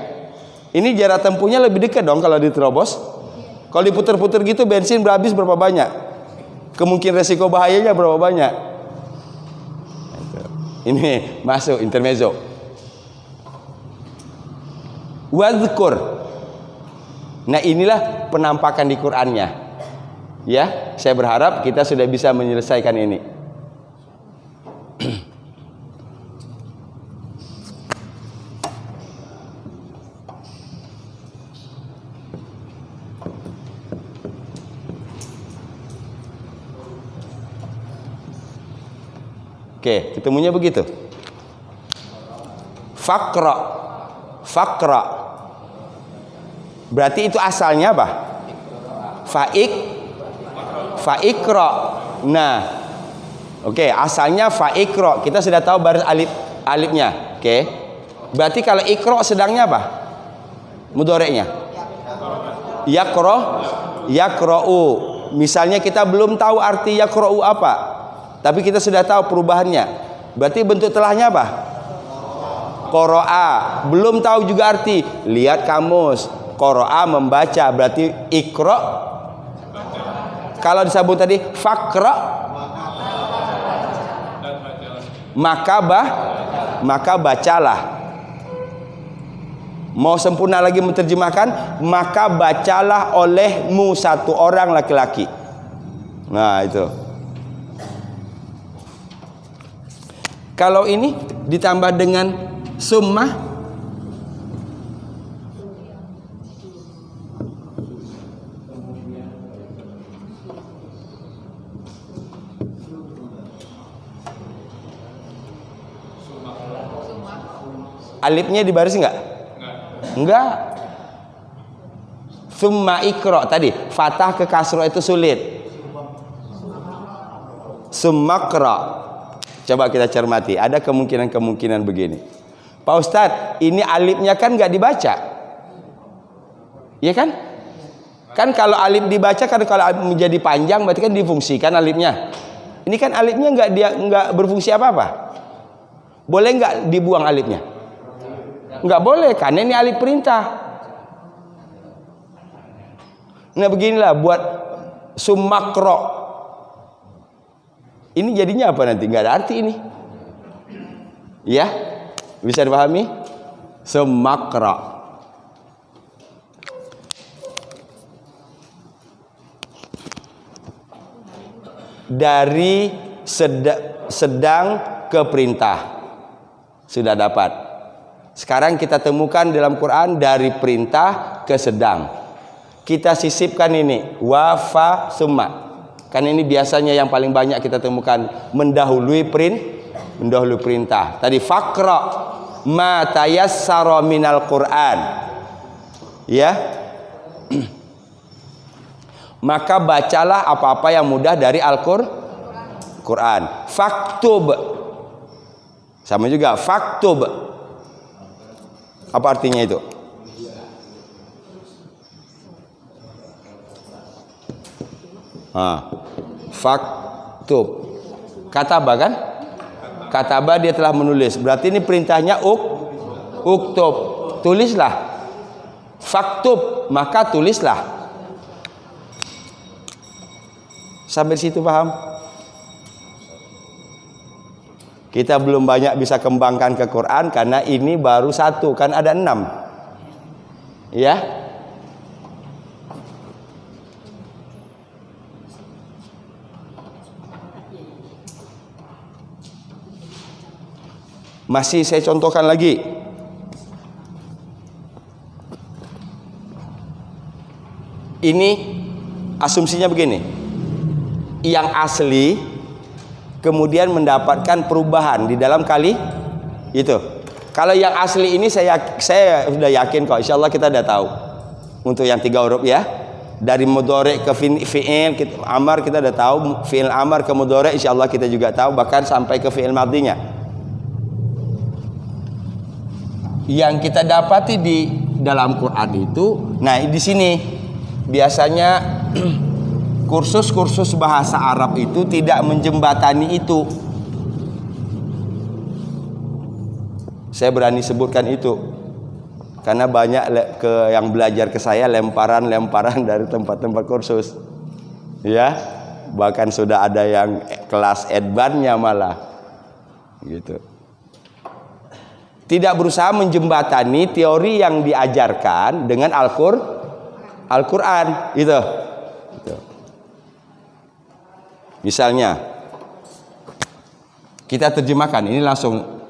Ini jarak tempuhnya lebih dekat dong kalau diterobos. Kalau diputer-puter gitu bensin habis berapa banyak? Kemungkinan resiko bahayanya berapa banyak? Ini masuk intermezzo. Wadhkur. Nah, inilah penampakan di Qur'annya. Ya, saya berharap kita sudah bisa menyelesaikan ini. Oke, ketemunya begitu. Fakra. Berarti itu asalnya apa? Fa'ikra. Nah, oke, asalnya fa'ikra. Kita sudah tahu baris alifnya. Oke. Berarti kalau ikra sedangnya apa? Mudhoreknya. Yaqra'u. Misalnya kita belum tahu arti yaqra'u apa, tapi kita sudah tahu perubahannya. Berarti bentuk telahnya apa? Qara'a. Belum tahu juga arti, lihat kamus. Qara'a membaca, berarti iqra. Kalau disambung tadi faqra, maka bacalah. Mau sempurna lagi menerjemahkan, maka bacalah olehmu satu orang laki-laki. Nah itu. Kalau ini ditambah dengan summa, alifnya dibaris enggak? Enggak. Summa ikra tadi, fathah ke kasroh itu sulit. Summa qra. Coba kita cermati, ada kemungkinan begini. Pak Ustadz, ini alifnya kan enggak dibaca. Iya kan? Kan kalau alif dibaca, kan kalau alif menjadi panjang berarti kan difungsikan alifnya. Ini kan alifnya enggak berfungsi apa-apa. Boleh enggak dibuang alifnya? Enggak boleh, karena ini alif perintah. Nah beginilah buat sumakro. Ini jadinya apa nanti? Enggak ada arti ini. Ya, bisa dipahami? Sumakro. Dari sedang ke perintah sudah dapat. Sekarang kita temukan dalam Quran dari perintah ke sedang. Kita sisipkan ini wafa summa. Kan ini biasanya yang paling banyak kita temukan mendahului perintah. Tadi faqra ma tayassara minal Quran. Ya. Maka bacalah apa-apa yang mudah dari Al-Quran. Faktub. Sama juga faktub. Apa artinya itu? Faktub. Kataba kan? Kataba dia telah menulis. Berarti ini perintahnya uktub. Tulislah. Faktub, maka tulislah. Sampai situ paham? Kita belum banyak bisa kembangkan ke Quran karena ini baru satu, kan ada 6. Ya. Masih saya contohkan lagi. Ini asumsinya begini. Yang asli kemudian mendapatkan perubahan di dalam kali itu. Kalau yang asli ini saya sudah yakin kok, insya Allah kita sudah tahu untuk yang 3 huruf ya. Dari mudhari ke fi'il amar kita sudah tahu, fi'il amar ke mudhari insya Allah kita juga tahu, bahkan sampai ke fi'il madhinya. Yang kita dapati di dalam Quran itu, nah di sini biasanya kursus-kursus bahasa Arab itu tidak menjembatani itu. Saya berani sebutkan itu karena banyak yang belajar ke saya lemparan dari tempat-tempat kursus. Ya, bahkan sudah ada yang kelas advance-nya malah. Gitu. Tidak berusaha menjembatani teori yang diajarkan dengan Al-Qur'an gitu. Misalnya kita terjemahkan ini langsung.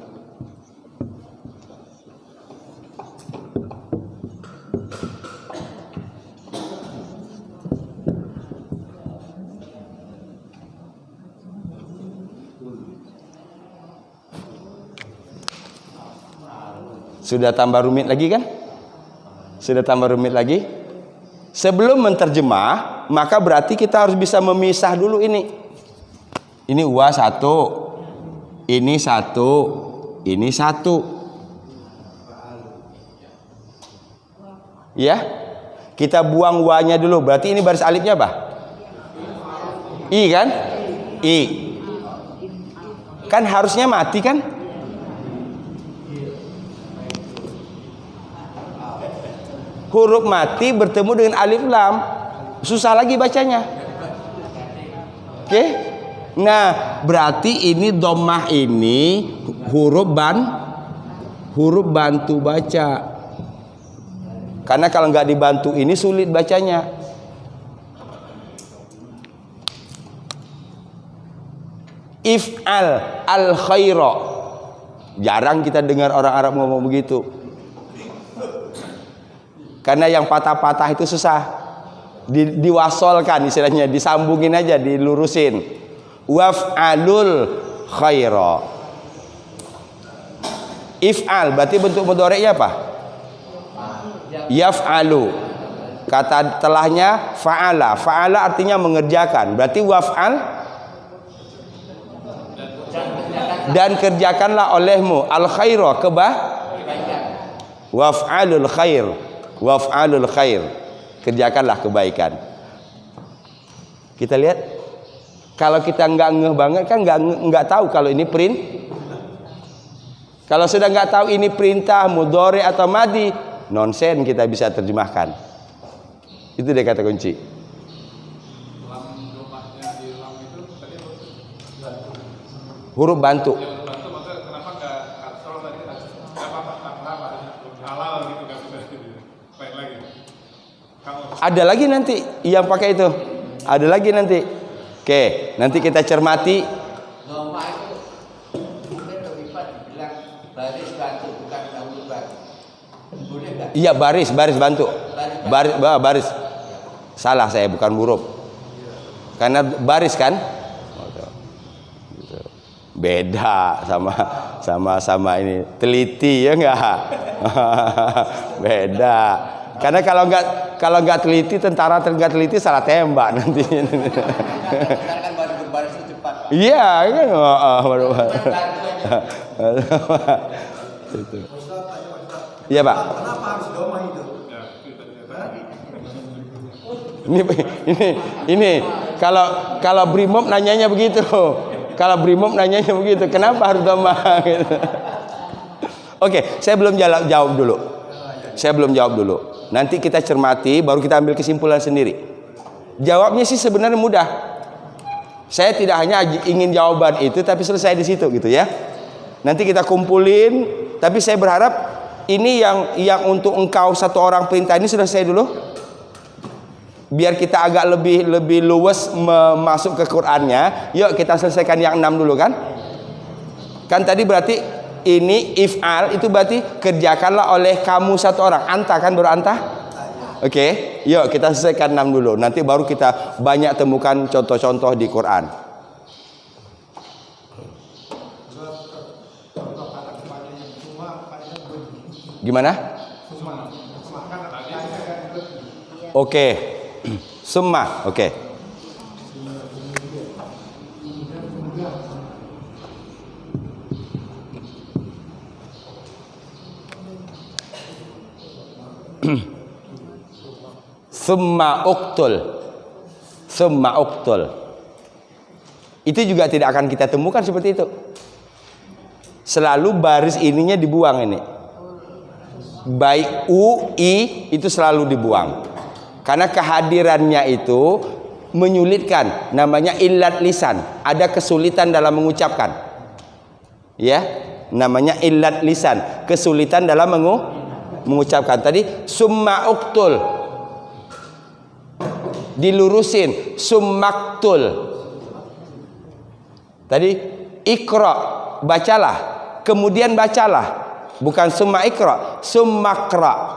Sudah tambah rumit lagi kan? Sudah tambah rumit lagi. Sebelum menterjemah, maka berarti kita harus bisa memisah dulu ini. Ini wa satu, ini satu, ini satu. Ya, Kita buang wa-nya dulu. Berarti ini baris alifnya apa? I kan? I. Kan harusnya mati kan? Huruf mati bertemu dengan alif lam. Susah lagi bacanya. Oke? Nah, berarti ini dhammah ini huruf bantu baca. Karena kalau nggak dibantu ini sulit bacanya. If'al al khaira. Jarang kita dengar orang Arab ngomong begitu. Karena yang patah-patah itu susah. Diwasolkan istilahnya, disambungin aja, dilurusin. Waf'alul khaira. If'al berarti bentuk mudhari'nya apa? Yaf'alu. Kata telahnya fa'ala. Fa'ala artinya mengerjakan. Berarti waf'al dan kerjakanlah olehmu al khaira, waf'alul khair. Waf'alul khair. Kerjakanlah kebaikan. Kita lihat, kalau kita nggak ngeh banget kan nggak tahu kalau ini kalau sudah nggak tahu ini perintah mudhari atau madi, nonsen kita bisa terjemahkan. Itu dia kata kunci. Huruf bantu. Kenapa nggak kalau tadi halal gitu kan sudah baik lagi. Ada lagi nanti yang pakai itu. Ada lagi nanti. Oke, nanti kita cermati. Dhamma itu mungkin lebih cepat dibilang baris bantu bukan dahulu bantu. Boleh nggak? Iya, baris bantu. Baris. Salah saya, bukan huruf. Karena baris kan? Beda sama ini. Teliti ya enggak? Beda. Karena kalau nggak teliti, tentara nggak teliti salah tembak nanti. Karena kan baru berbaris itu cepat. Pak. Iya kan, baru. Iya Pak. Kenapa harus doma itu? Ini kalau Brimob nanyanya begitu. Kalau Brimob nanyanya begitu, kenapa harus doma? Gitu. Oke, saya belum jawab dulu. Nanti kita cermati, baru kita ambil kesimpulan sendiri. Jawabnya sih sebenarnya mudah. Saya tidak hanya ingin jawaban itu, tapi selesai di situ gitu ya. Nanti kita kumpulin. Tapi saya berharap ini yang untuk engkau satu orang perintah ini selesai dulu. Biar kita agak lebih luwes masuk ke Qur'annya. Yuk kita selesaikan yang 6 dulu kan. Kan tadi berarti ini if'al itu berarti kerjakanlah oleh kamu satu orang. Anta kan, baru anta. Oke, yuk kita selesaikan 6 dulu. Nanti baru kita banyak temukan contoh-contoh di Quran. Gimana? Oke. Summa, oke. Summa uktul. Itu juga tidak akan kita temukan seperti itu. Selalu baris ininya dibuang ini. Baik u, i itu selalu dibuang. Karena kehadirannya itu menyulitkan, namanya illat lisan. Ada kesulitan dalam mengucapkan. Ya, namanya illat lisan, kesulitan dalam mengucapkan. Tadi summa uktul. Dilurusin summaktul. Tadi ikra, bacalah, kemudian bacalah. Bukan summa ikra, summakra.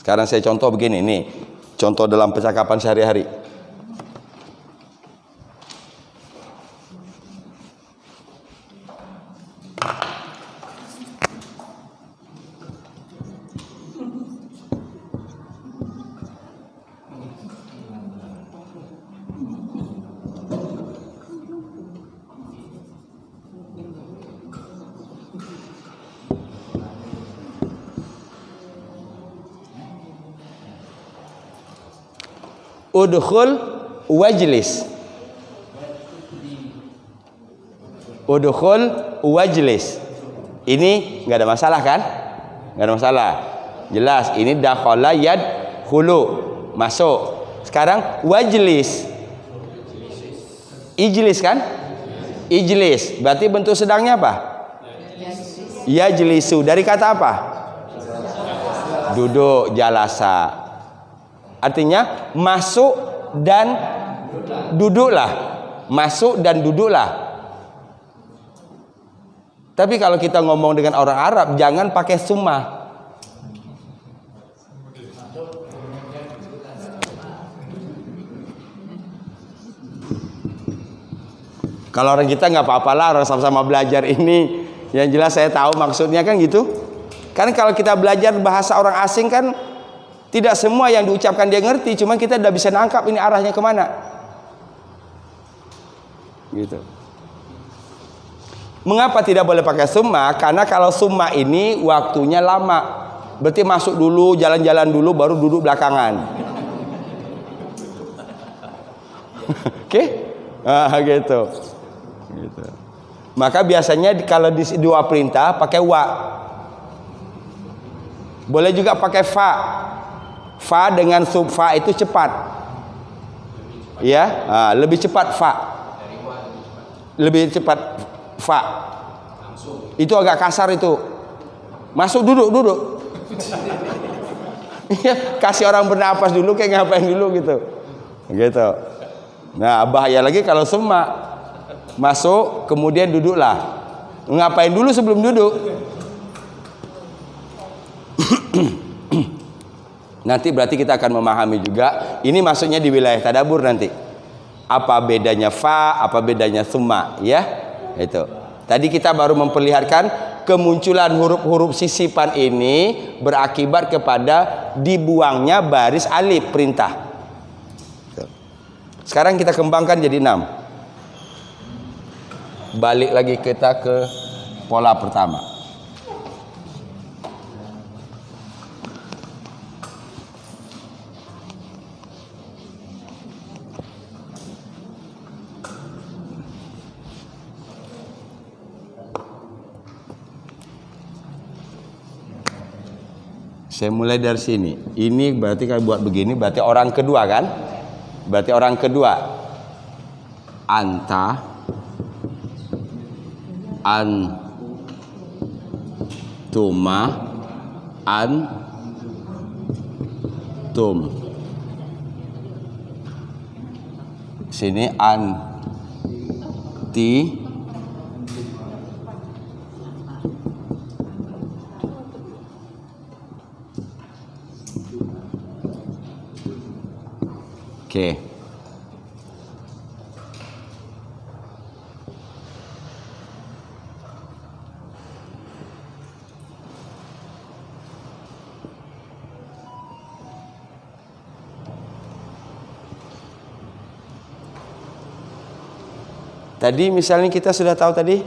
Sekarang saya contoh begini nih. Contoh dalam percakapan sehari-hari. Udkhul wajlis. Udkhul wajlis. Ini nggak ada masalah kan? Nggak ada masalah. Jelas. Ini dakhala yadkhulu, masuk. Sekarang wajlis. Ijlis kan? Ijlis. Berarti bentuk sedangnya apa? Yajlisu. Dari kata apa? Duduk, jalasa. Artinya masuk dan duduklah. Masuk dan duduklah. Tapi kalau kita ngomong dengan orang Arab, jangan pakai summa. Kalau orang kita nggak apa-apalah, orang sama-sama belajar ini. Yang jelas saya tahu maksudnya kan gitu. Kan kalau kita belajar bahasa orang asing kan tidak semua yang diucapkan dia ngerti, cuman kita udah bisa nangkap ini arahnya kemana. Gitu. Mengapa tidak boleh pakai summa? Karena kalau summa ini waktunya lama. Berarti masuk dulu, jalan-jalan dulu, baru duduk belakangan. Oke? Gitu. Gitu. Maka biasanya kalau di dua perintah pakai wa. Boleh juga pakai fa. Fa dengan sub fa itu cepat. Ya, lebih cepat fa. Lebih cepat fa. Itu agak kasar itu. Masuk duduk. Kasih orang bernapas dulu kayak ngapain dulu gitu. Gitu. Nah, bahaya lagi kalau summa. Masuk kemudian duduklah. Ngapain dulu sebelum duduk? Nanti berarti kita akan memahami juga. Ini maksudnya di wilayah tadabbur nanti. Apa bedanya fa, apa bedanya summa, ya? Itu. Tadi kita baru memperlihatkan kemunculan huruf-huruf sisipan ini berakibat kepada dibuangnya baris alif perintah. Sekarang kita kembangkan jadi 6. Balik lagi kita ke pola pertama. Saya mulai dari sini. Ini berarti kalau buat begini berarti orang kedua kan? Berarti orang kedua. Anta, antuma, antum. Sini anti, oke. Tadi misalnya kita sudah tahu tadi.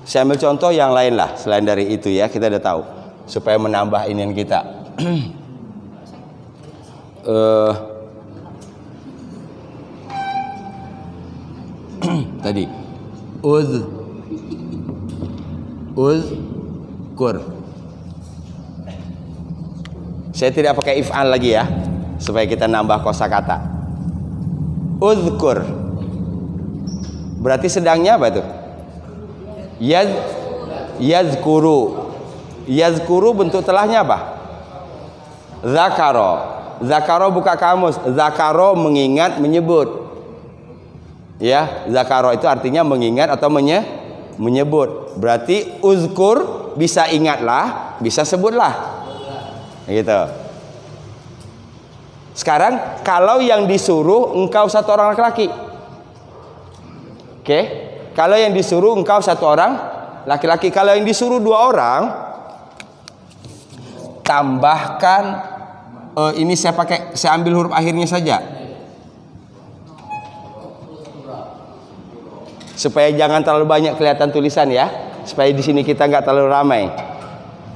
Saya ambil contoh yang lain lah selain dari itu ya, kita udah tahu supaya menambah inian kita. Tadi uzkur. Saya tidak pakai if'al lagi ya, supaya kita nambah kosakata. Uzkur. Berarti sedangnya apa tuh? Yazkuru. Yazkuru bentuk telahnya apa? Zakaro. Zakaro buka kamus. Zakaro mengingat, menyebut. Ya, zakaro itu artinya mengingat atau menyebut. Berarti uzkur bisa ingatlah, bisa sebutlah. Gitu. Sekarang kalau yang disuruh engkau satu orang laki-laki. Oke, kalau yang disuruh engkau satu orang laki-laki. Kalau yang disuruh dua orang, tambahkan ini saya ambil huruf akhirnya saja, supaya jangan terlalu banyak kelihatan tulisan ya, supaya di sini kita nggak terlalu ramai.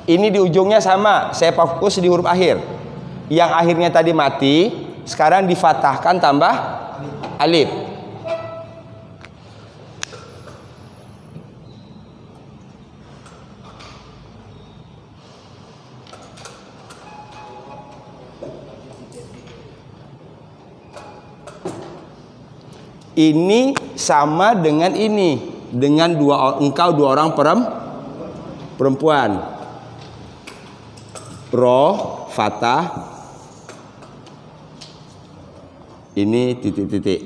Ini di ujungnya sama, saya fokus di huruf akhir. Yang akhirnya tadi mati, sekarang difatahkan tambah alif. Ini sama dengan ini, dengan engkau dua orang perempuan. Ro, fatah, ini titik-titik.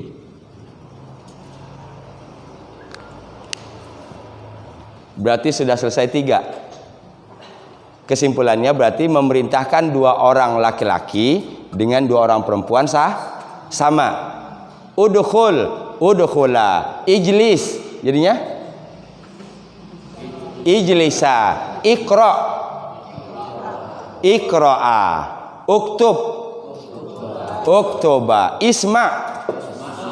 Berarti sudah selesai 3. Kesimpulannya berarti memerintahkan 2 orang laki-laki dengan 2 orang perempuan sama. Udkhula, ijlis. Jadinya ijlisa, iqra'a, uktuba, isma'a.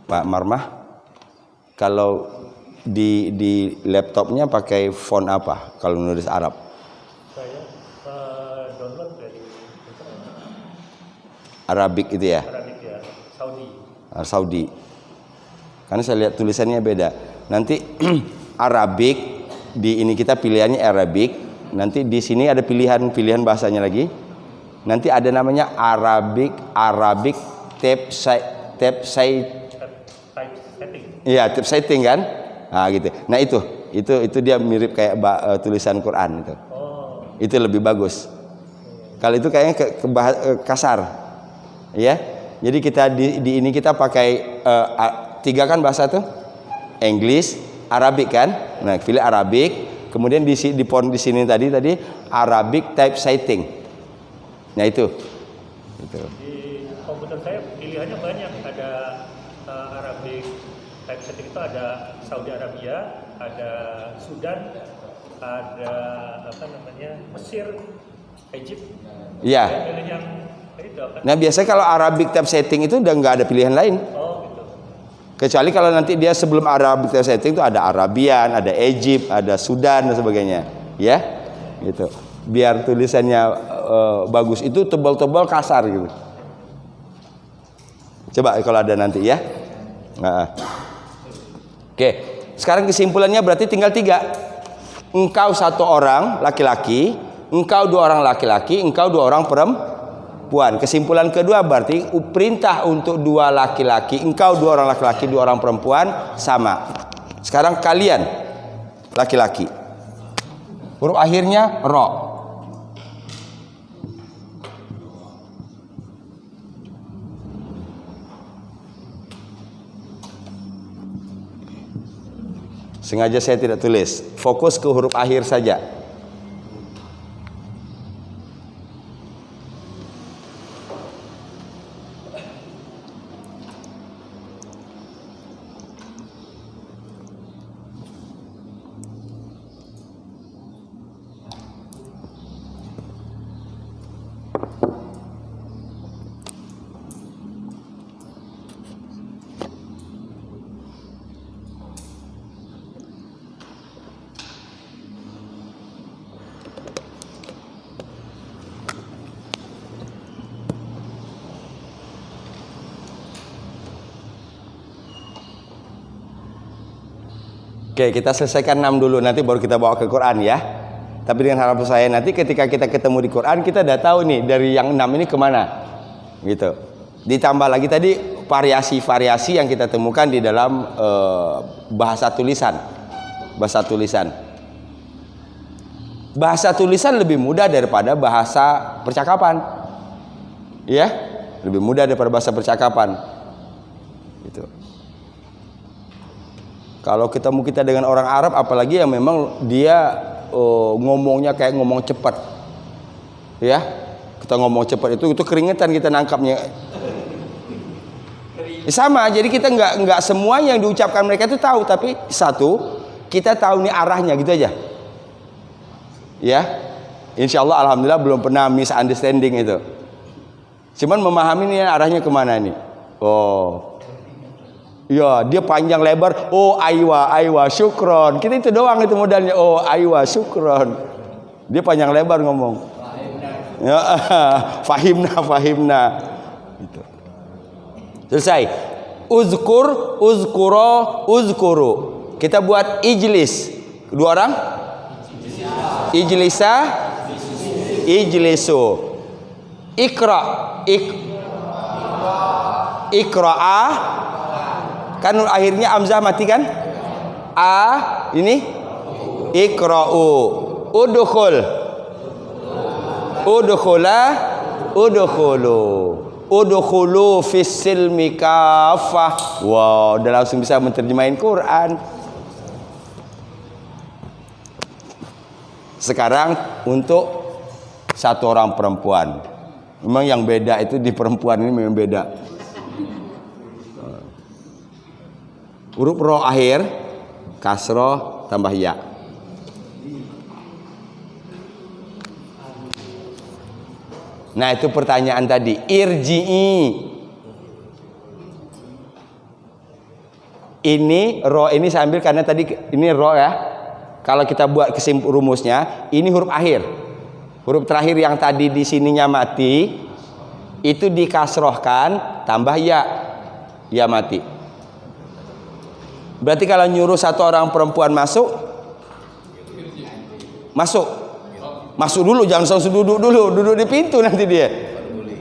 Pak Marmah, kalau di laptopnya pakai font apa kalau nulis Arab? Saya download dari Arabik itu ya? Arabik ya, Saudi. Saudi. Karena saya lihat tulisannya beda. Nanti Arabik di ini kita pilihannya Arabik. Nanti di sini ada pilihan bahasanya lagi. Nanti ada namanya Arabic typesetting. Iya, typesetting kan? Nah, gitu. Nah, itu dia mirip kayak tulisan Quran itu. Itu lebih bagus. Kalau itu kayaknya kasar. Ya. Jadi kita di ini kita pakai 3 kan bahasa tuh? English, Arabic kan? Nah, pilih Arabic, kemudian di font di sini tadi Arabic typesetting. Nah, itu. Gitu. Di komputer saya pilihannya banyak, ada Arabic typesetting itu ada Saudi Arabia, ada Sudan, ada Mesir, Egypt. Iya. Pilih yang itu apa? Nah, biasanya kalau Arabic typesetting itu udah nggak ada pilihan lain. Oh, gitu. Kecuali kalau nanti dia sebelum Arabic typesetting itu ada Arabian, ada Egypt, ada Sudan dan sebagainya. Ya. Gitu. Biar tulisannya bagus, itu tebal-tebal kasar gitu. Coba kalau ada nanti ya. Nah. Oke, sekarang kesimpulannya berarti tinggal 3. Engkau 1 orang laki-laki, engkau 2 orang laki-laki, engkau 2 orang perempuan. Kesimpulan kedua berarti perintah untuk 2 laki-laki, engkau 2 orang laki-laki, 2 orang perempuan sama. Sekarang kalian laki-laki. Huruf akhirnya ro. Sengaja saya tidak tulis, fokus ke huruf akhir saja. Oke, kita selesaikan 6 dulu, nanti baru kita bawa ke Quran ya. Tapi dengan harapan saya nanti ketika kita ketemu di Quran, kita udah tahu nih dari yang 6 ini kemana gitu. Ditambah lagi tadi variasi-variasi yang kita temukan di dalam bahasa tulisan. Bahasa tulisan lebih mudah daripada bahasa percakapan. Ya, lebih mudah daripada bahasa percakapan. Gitu. Kalau kita dengan orang Arab, apalagi yang memang dia ngomongnya kayak ngomong cepat, Ya, kita ngomong cepat itu keringetan kita nangkapnya. Sama, jadi kita nggak semua yang diucapkan mereka itu tahu, tapi satu kita tahu nih arahnya gitu aja. Ya, insya Allah alhamdulillah belum pernah misunderstanding itu. Cuman memahami nih arahnya kemana nih. Oh, ya dia panjang lebar. Oh aywa syukron. Kita itu doang itu modalnya. Oh aywa syukron. Dia panjang lebar ngomong. Ya, fahimna. Gitu. Selesai. Uzkuru. Kita buat ijlis. Dua orang? Ijlisu. Ikra'ah. Kan akhirnya hamzah mati kan? Ini ikra'u. Udkhulu fis silmi kafah. Wow, udah langsung bisa menterjemahin Quran. Sekarang untuk satu orang perempuan. Memang yang beda itu di perempuan ini memang beda. Huruf ro akhir, kasroh tambah ya. Nah itu pertanyaan tadi, irji'i. Ini ro ini saya ambil karena tadi ini ro ya. Kalau kita buat rumusnya, ini huruf akhir. Huruf terakhir yang tadi di sininya mati, itu dikasrohkan tambah ya. Ya mati. Berarti kalau nyuruh satu orang perempuan masuk dulu, jangan langsung duduk di pintu nanti dia.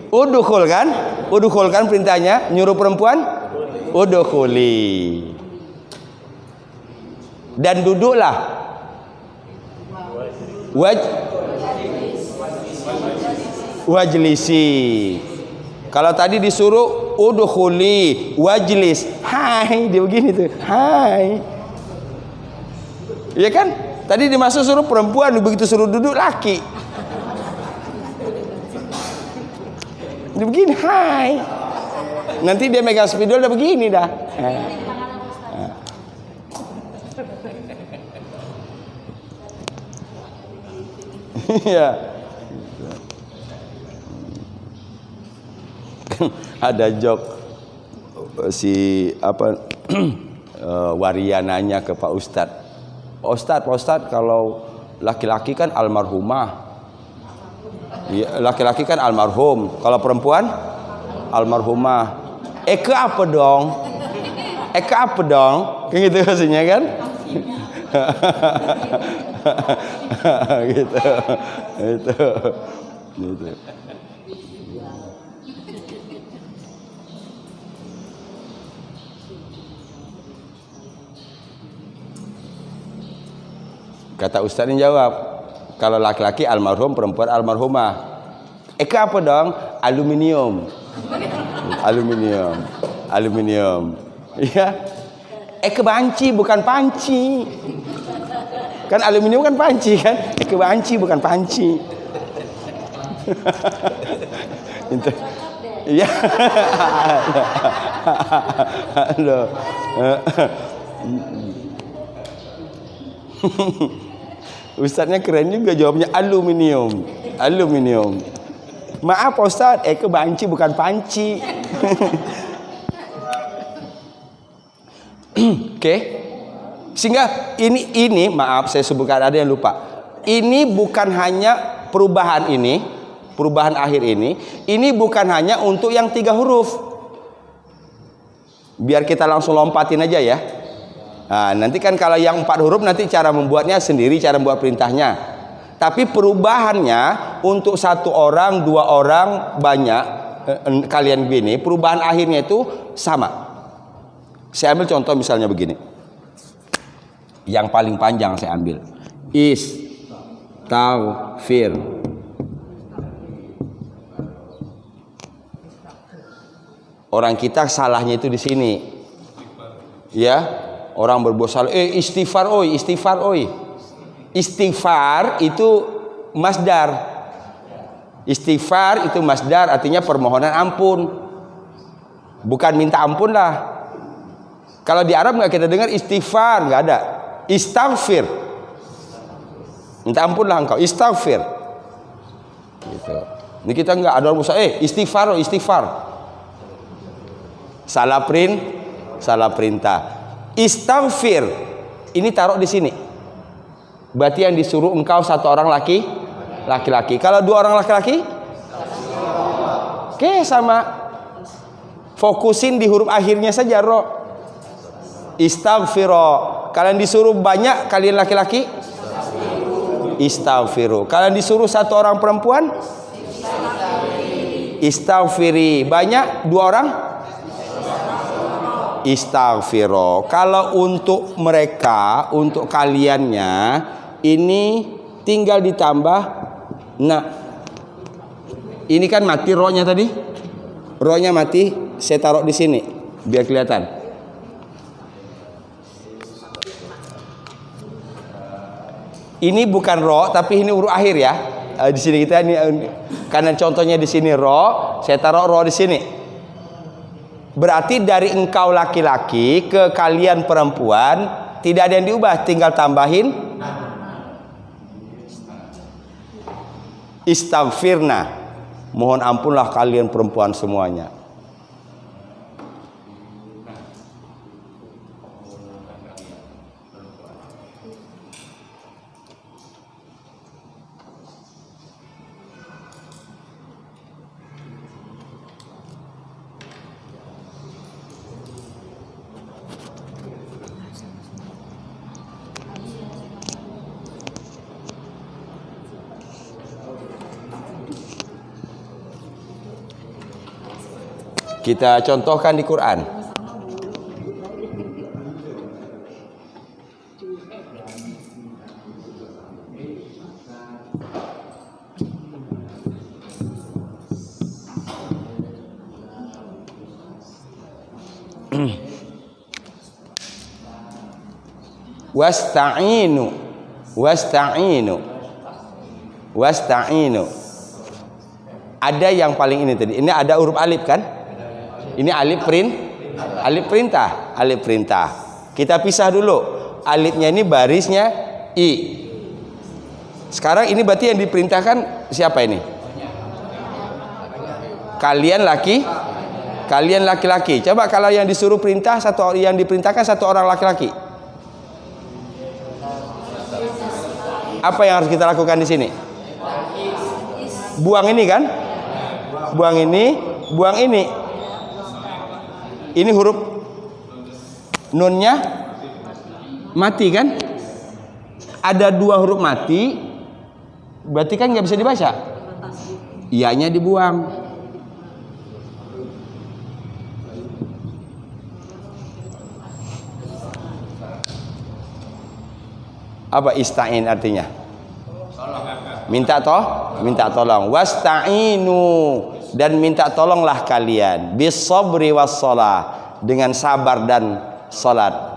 Udkhul kan perintahnya nyuruh perempuan udkhuli. Dan duduklah. Wajlisi. Kalau tadi disuruh udkhuli wajlis, hai dia begini tuh, hai. Iya kan? Tadi dimasuk suruh perempuan, begitu suruh duduk laki. Dia begini, hai. Nanti dia megang spidol udah begini dah. Iya. Ada jok si Waria nanya ke Pak Ustadz. Pak Ustadz kalau laki-laki kan almarhumah, ya, laki-laki kan almarhum, kalau perempuan almarhumah. Ke apa dong? Kayak gitu maksudnya kan? gitu. Kata Ustadz yang jawab, kalau laki-laki almarhum, perempuan almarhumah. Ke apa dong? Aluminium. Iya. Ke banci bukan panci. Kan aluminium kan panci kan? Ke banci bukan panci. Itu. Iya. Aduh. Ustadznya keren juga jawabnya aluminium. Maaf Ustadz, ke banci bukan panci. Oke. Sehingga ini maaf saya sebutkan, ada yang lupa. Ini bukan hanya perubahan akhir ini bukan hanya untuk yang 3 huruf. Biar kita langsung lompatin aja ya. Nah, nanti kan kalau yang 4 huruf nanti cara membuatnya sendiri, cara membuat perintahnya. Tapi perubahannya untuk 1 orang, 2 orang, banyak kalian begini, perubahan akhirnya itu sama. Saya ambil contoh misalnya begini. Yang paling panjang saya ambil. Istaghfir. Orang kita salahnya itu di sini. Ya. Orang berbuat salah, istighfar oi. Istighfar itu masdar. Istighfar itu masdar, artinya permohonan ampun. Bukan minta ampun lah. Kalau di Arab nggak kita dengar istighfar, nggak ada. Istaghfir. Minta ampun lah engkau, istaghfir. Gitu. Ini kita nggak ada orang usah, istighfar, istighfar. Salah perintah. Istaghfir. Ini taruh di sini. Berarti yang disuruh engkau satu orang laki-laki. Kalau dua orang laki-laki? Oke, sama. Fokusin di huruf akhirnya saja, ro. Istaghfiro. Kalian disuruh banyak, kalian laki-laki? Istaghfiru. Kalian disuruh satu orang perempuan? Istaghfiri. Banyak? Dua orang? Istaghfiro. Kalau untuk mereka, untuk kaliannya, ini tinggal ditambah. Nah, ini kan mati rohnya tadi. Rohnya mati. Saya taruh di sini biar kelihatan. Ini bukan ro, tapi ini huruf akhir ya. Di sini kita ini karena contohnya di sini ro, saya taruh ro di sini. Berarti dari engkau laki-laki ke kalian perempuan tidak ada yang diubah, tinggal tambahin istaghfirna. Mohon ampunlah kalian perempuan semuanya. Kita contohkan di Quran. Wasta'inu. Ada yang paling ini tadi. Ini ada huruf alif kan? Ini alif perintah. Kita pisah dulu. Alifnya ini barisnya i. Sekarang ini berarti yang diperintahkan siapa ini? Kalian laki-laki. Coba kalau yang disuruh perintah yang diperintahkan satu orang laki-laki. Apa yang harus kita lakukan di sini? Buang ini kan? Buang ini. Ini huruf nunnya mati kan? Ada dua huruf mati, berarti kan nggak bisa dibaca. Iyanya dibuang. Apa ista'in artinya? Minta tolong. Wasta'inu, dan minta tolonglah kalian bis sabri was shalah, dengan sabar dan salat.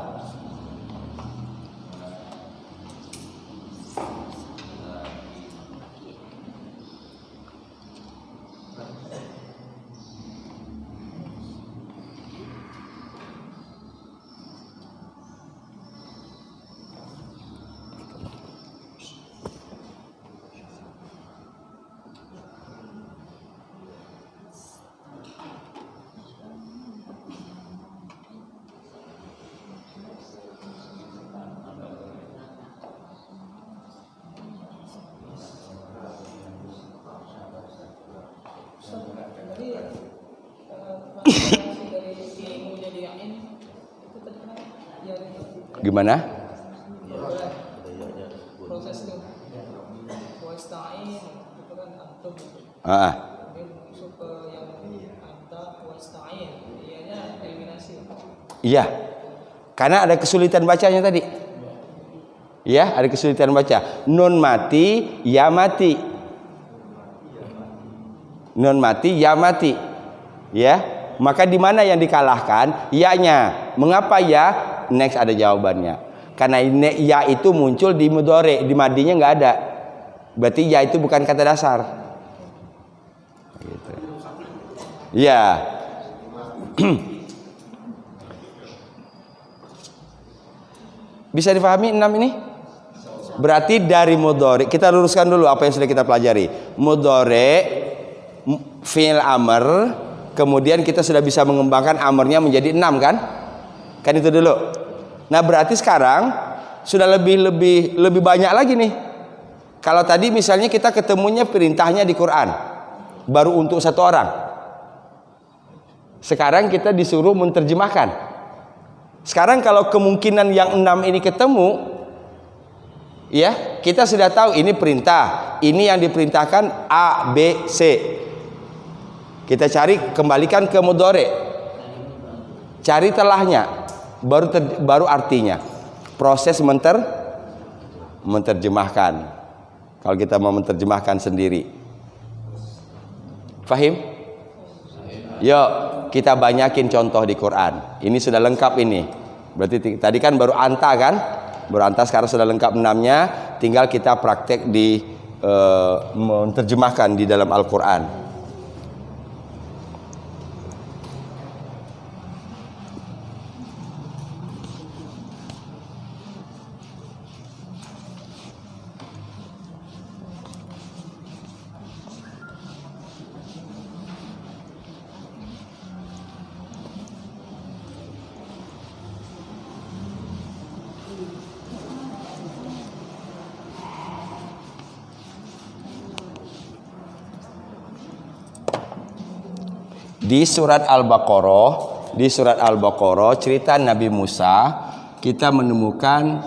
Gimana? Proses itu. Wasta'in itu kan antum. Masuk ke yang anta wasta'in. Iyanya eliminasi. Iya. Karena ada kesulitan bacanya tadi. Ya, ada kesulitan baca. Nun mati, ya mati. Nun mati, ya mati. Ya. Maka di mana yang dikalahkan? Ya-nya. Mengapa ya? Next ada jawabannya. Karena ya itu muncul di mudhari, di madinya nggak ada. Berarti ya itu bukan kata dasar. Gitu. Iya. Bisa difahami 6 ini? Berarti dari mudhari, kita luruskan dulu apa yang sudah kita pelajari. Mudhari, fi'il amr, kemudian kita sudah bisa mengembangkan amrnya menjadi 6 kan? Kan itu dulu. Nah, berarti sekarang sudah lebih banyak lagi nih. Kalau tadi misalnya kita ketemunya perintahnya di Quran, baru untuk satu orang. Sekarang kita disuruh menerjemahkan. Sekarang kalau kemungkinan yang 6 ini ketemu, ya, kita sudah tahu ini perintah, ini yang diperintahkan A, B, C. Kita cari, kembalikan ke mudhari. Cari telahnya, baru artinya. Proses menerjemahkan. Kalau kita mau menerjemahkan sendiri. Fahim? Yuk, kita banyakin contoh di Quran. Ini sudah lengkap ini. Berarti tadi kan baru anta kan? Baru anta, sekarang sudah lengkap 6-nya. Tinggal kita praktek di menerjemahkan di dalam Al-Quran. Di surat Al-Baqarah cerita Nabi Musa, kita menemukan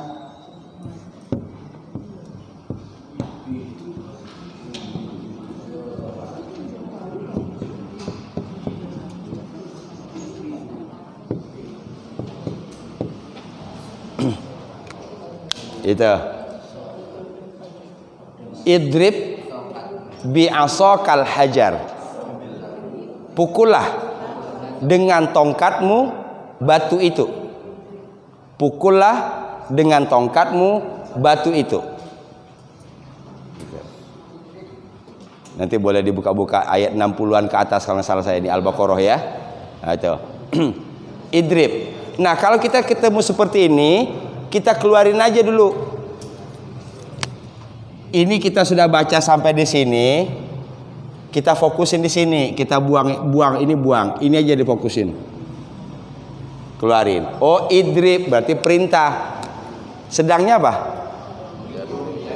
itu idrib bi asakal hajar, pukullah dengan tongkatmu batu itu. Pukullah dengan tongkatmu batu itu. Nanti boleh dibuka-buka ayat 60-an ke atas kalau salah saya di Al-Baqarah ya. Nah, itu. Idrib. Nah, kalau kita ketemu seperti ini, kita keluarin aja dulu. Ini kita sudah baca sampai di sini. Kita fokusin di sini, kita buang ini aja difokusin. Keluarin. Oh, idrib berarti perintah. Sedangnya apa?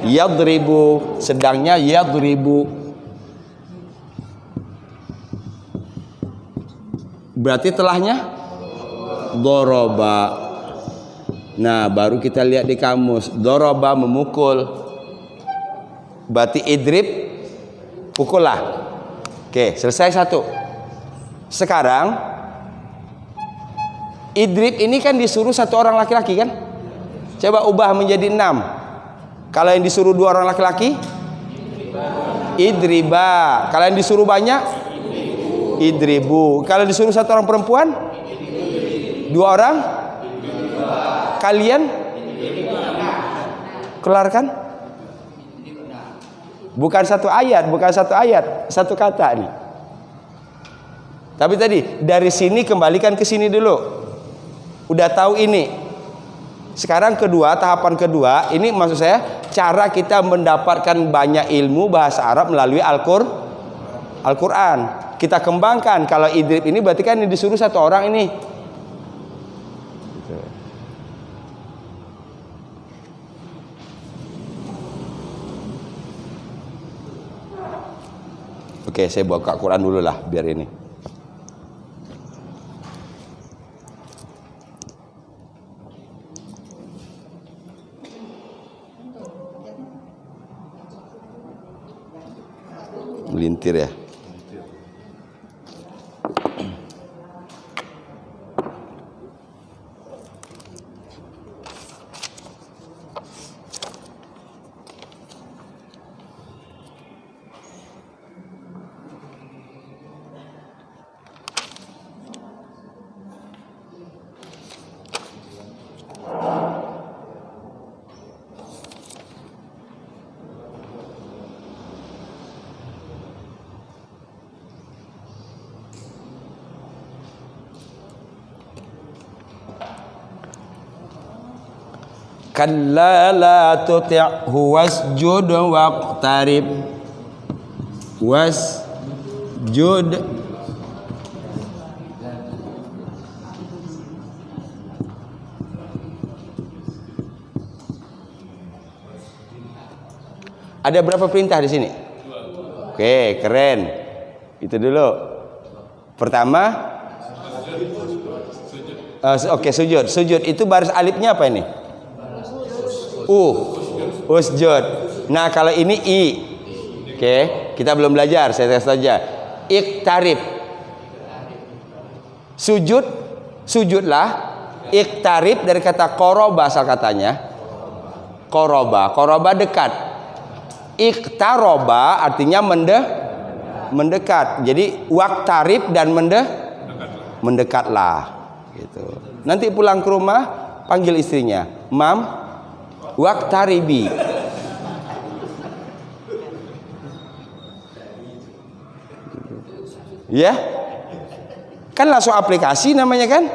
Yadribu, sedangnya yadribu. Berarti telahnya doroba. Nah, baru kita lihat di kamus, doroba memukul. Berarti idrib, pukullah. Oke, selesai satu. Sekarang idrib ini kan disuruh satu orang laki-laki kan? Coba ubah menjadi 6. Kalau yang disuruh 2 orang laki-laki, idriba. Kalau yang disuruh banyak, idribu. Kalau disuruh satu orang perempuan, 2 orang, kalian kelarkan. Bukan satu ayat, satu kata nih. Tapi tadi dari sini kembalikan ke sini dulu. Udah tahu ini. Sekarang tahapan kedua, ini maksud saya cara kita mendapatkan banyak ilmu bahasa Arab melalui Al-Quran. Kita kembangkan. Kalau idrib ini berarti kan disuruh satu orang ini. Oke, saya buka Quran dulu lah biar ini. Melintir ya. Kalla la tuti'hu wasjud waqtarib. Wasjud. Ada berapa perintah di sini? Oke, keren. Itu dulu. Pertama, oke, sujud. Sujud itu baris alifnya apa ini? Usjud. Nah, kalau ini i. Oke, kita belum belajar, saya tes saja. Iktarib. Sujudlah. Iktarib dari kata qoroba asal katanya. Qoroba dekat. Iktaroba artinya mendekat. Jadi waqtarib dan mendekatlah gitu. Nanti pulang ke rumah panggil istrinya, "Mam, waqtaribi." Ya? Kan langsung aplikasi namanya kan?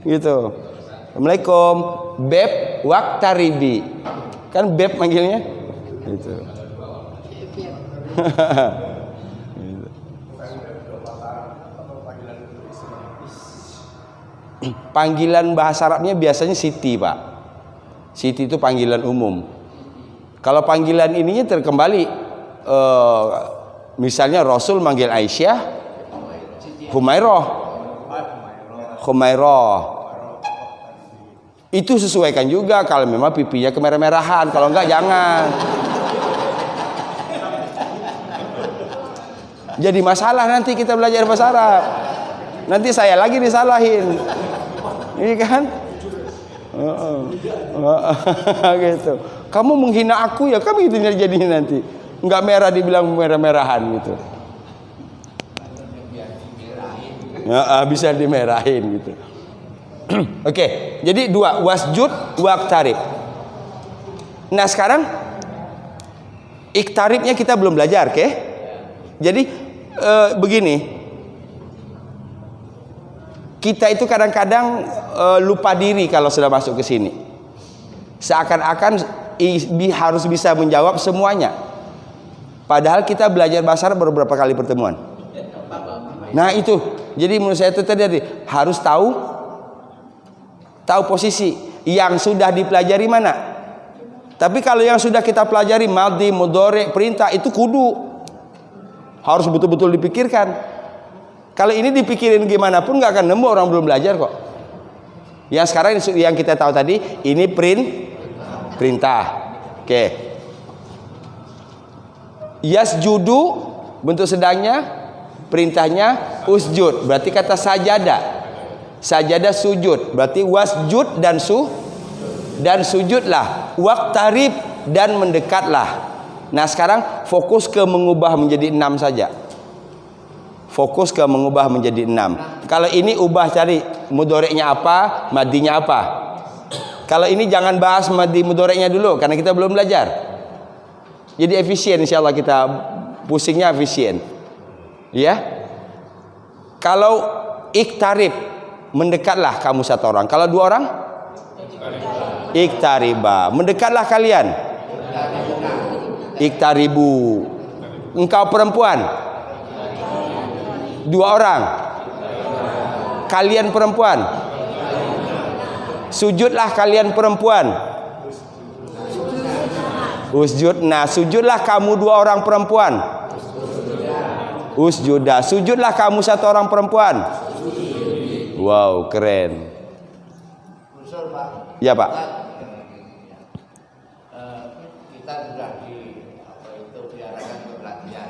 Gitu. Assalamualaikum, Beb waqtaribi. Kan Beb manggilnya? Gitu. Panggilan bahasa Arabnya biasanya Siti, Pak. Siti itu panggilan umum. Kalau panggilan ininya terkembali, misalnya Rasul manggil Aisyah, Humairah. Itu sesuaikan juga kalau memang pipinya kemerah-merahan. Kalau enggak jangan. Jadi masalah nanti kita belajar bahasa Arab. Nanti saya lagi disalahin. Ini kan? Gitu. Kamu menghina aku ya, kamu gitu jadinya nanti. Enggak merah dibilang merah-merahan gitu. Bisa dimerahin gitu. Oke, jadi dua, wasjud waqtarib. Nah, sekarang iktaribnya kita belum belajar, oke? Jadi begini, kita itu kadang-kadang lupa diri kalau sudah masuk ke sini. Seakan-akan harus bisa menjawab semuanya. Padahal kita belajar bahasa Arab beberapa kali pertemuan. Nah itu, jadi menurut saya itu tadi harus tahu posisi yang sudah dipelajari mana. Tapi kalau yang sudah kita pelajari madhi, mudhari, perintah itu kudu harus betul-betul dipikirkan. Kalau ini dipikirin gimana pun nggak akan nemu, orang belum belajar kok. Yang sekarang yang kita tahu tadi ini perintah. Oke. Yasjudu bentuk sedangnya, perintahnya usjud. Berarti kata sajadah. Sajadah sujud. Berarti wasjud dan sujudlah. Waqtarib dan mendekatlah. Nah, sekarang fokus ke mengubah menjadi 6 saja. Fokus ke mengubah menjadi 6. Kalau ini ubah cari mudhari'nya apa, madhinya apa. Kalau ini jangan bahas madhi mudhari'nya dulu karena kita belum belajar. Jadi efisien, insyaallah kita pusingnya efisien. Ya. Kalau iktarib, mendekatlah kamu satu orang. Kalau 2 orang? Iktariba, mendekatlah kalian. Iktaribu. Engkau perempuan 2 orang. Kalian perempuan. Sujudlah kalian perempuan. Usjudna, sujudlah kamu 2 orang perempuan. Usjuda, sujudlah kamu 1 orang perempuan. Wow, keren. Ya, Pak. Kita sudah diarahkan ke pelatihan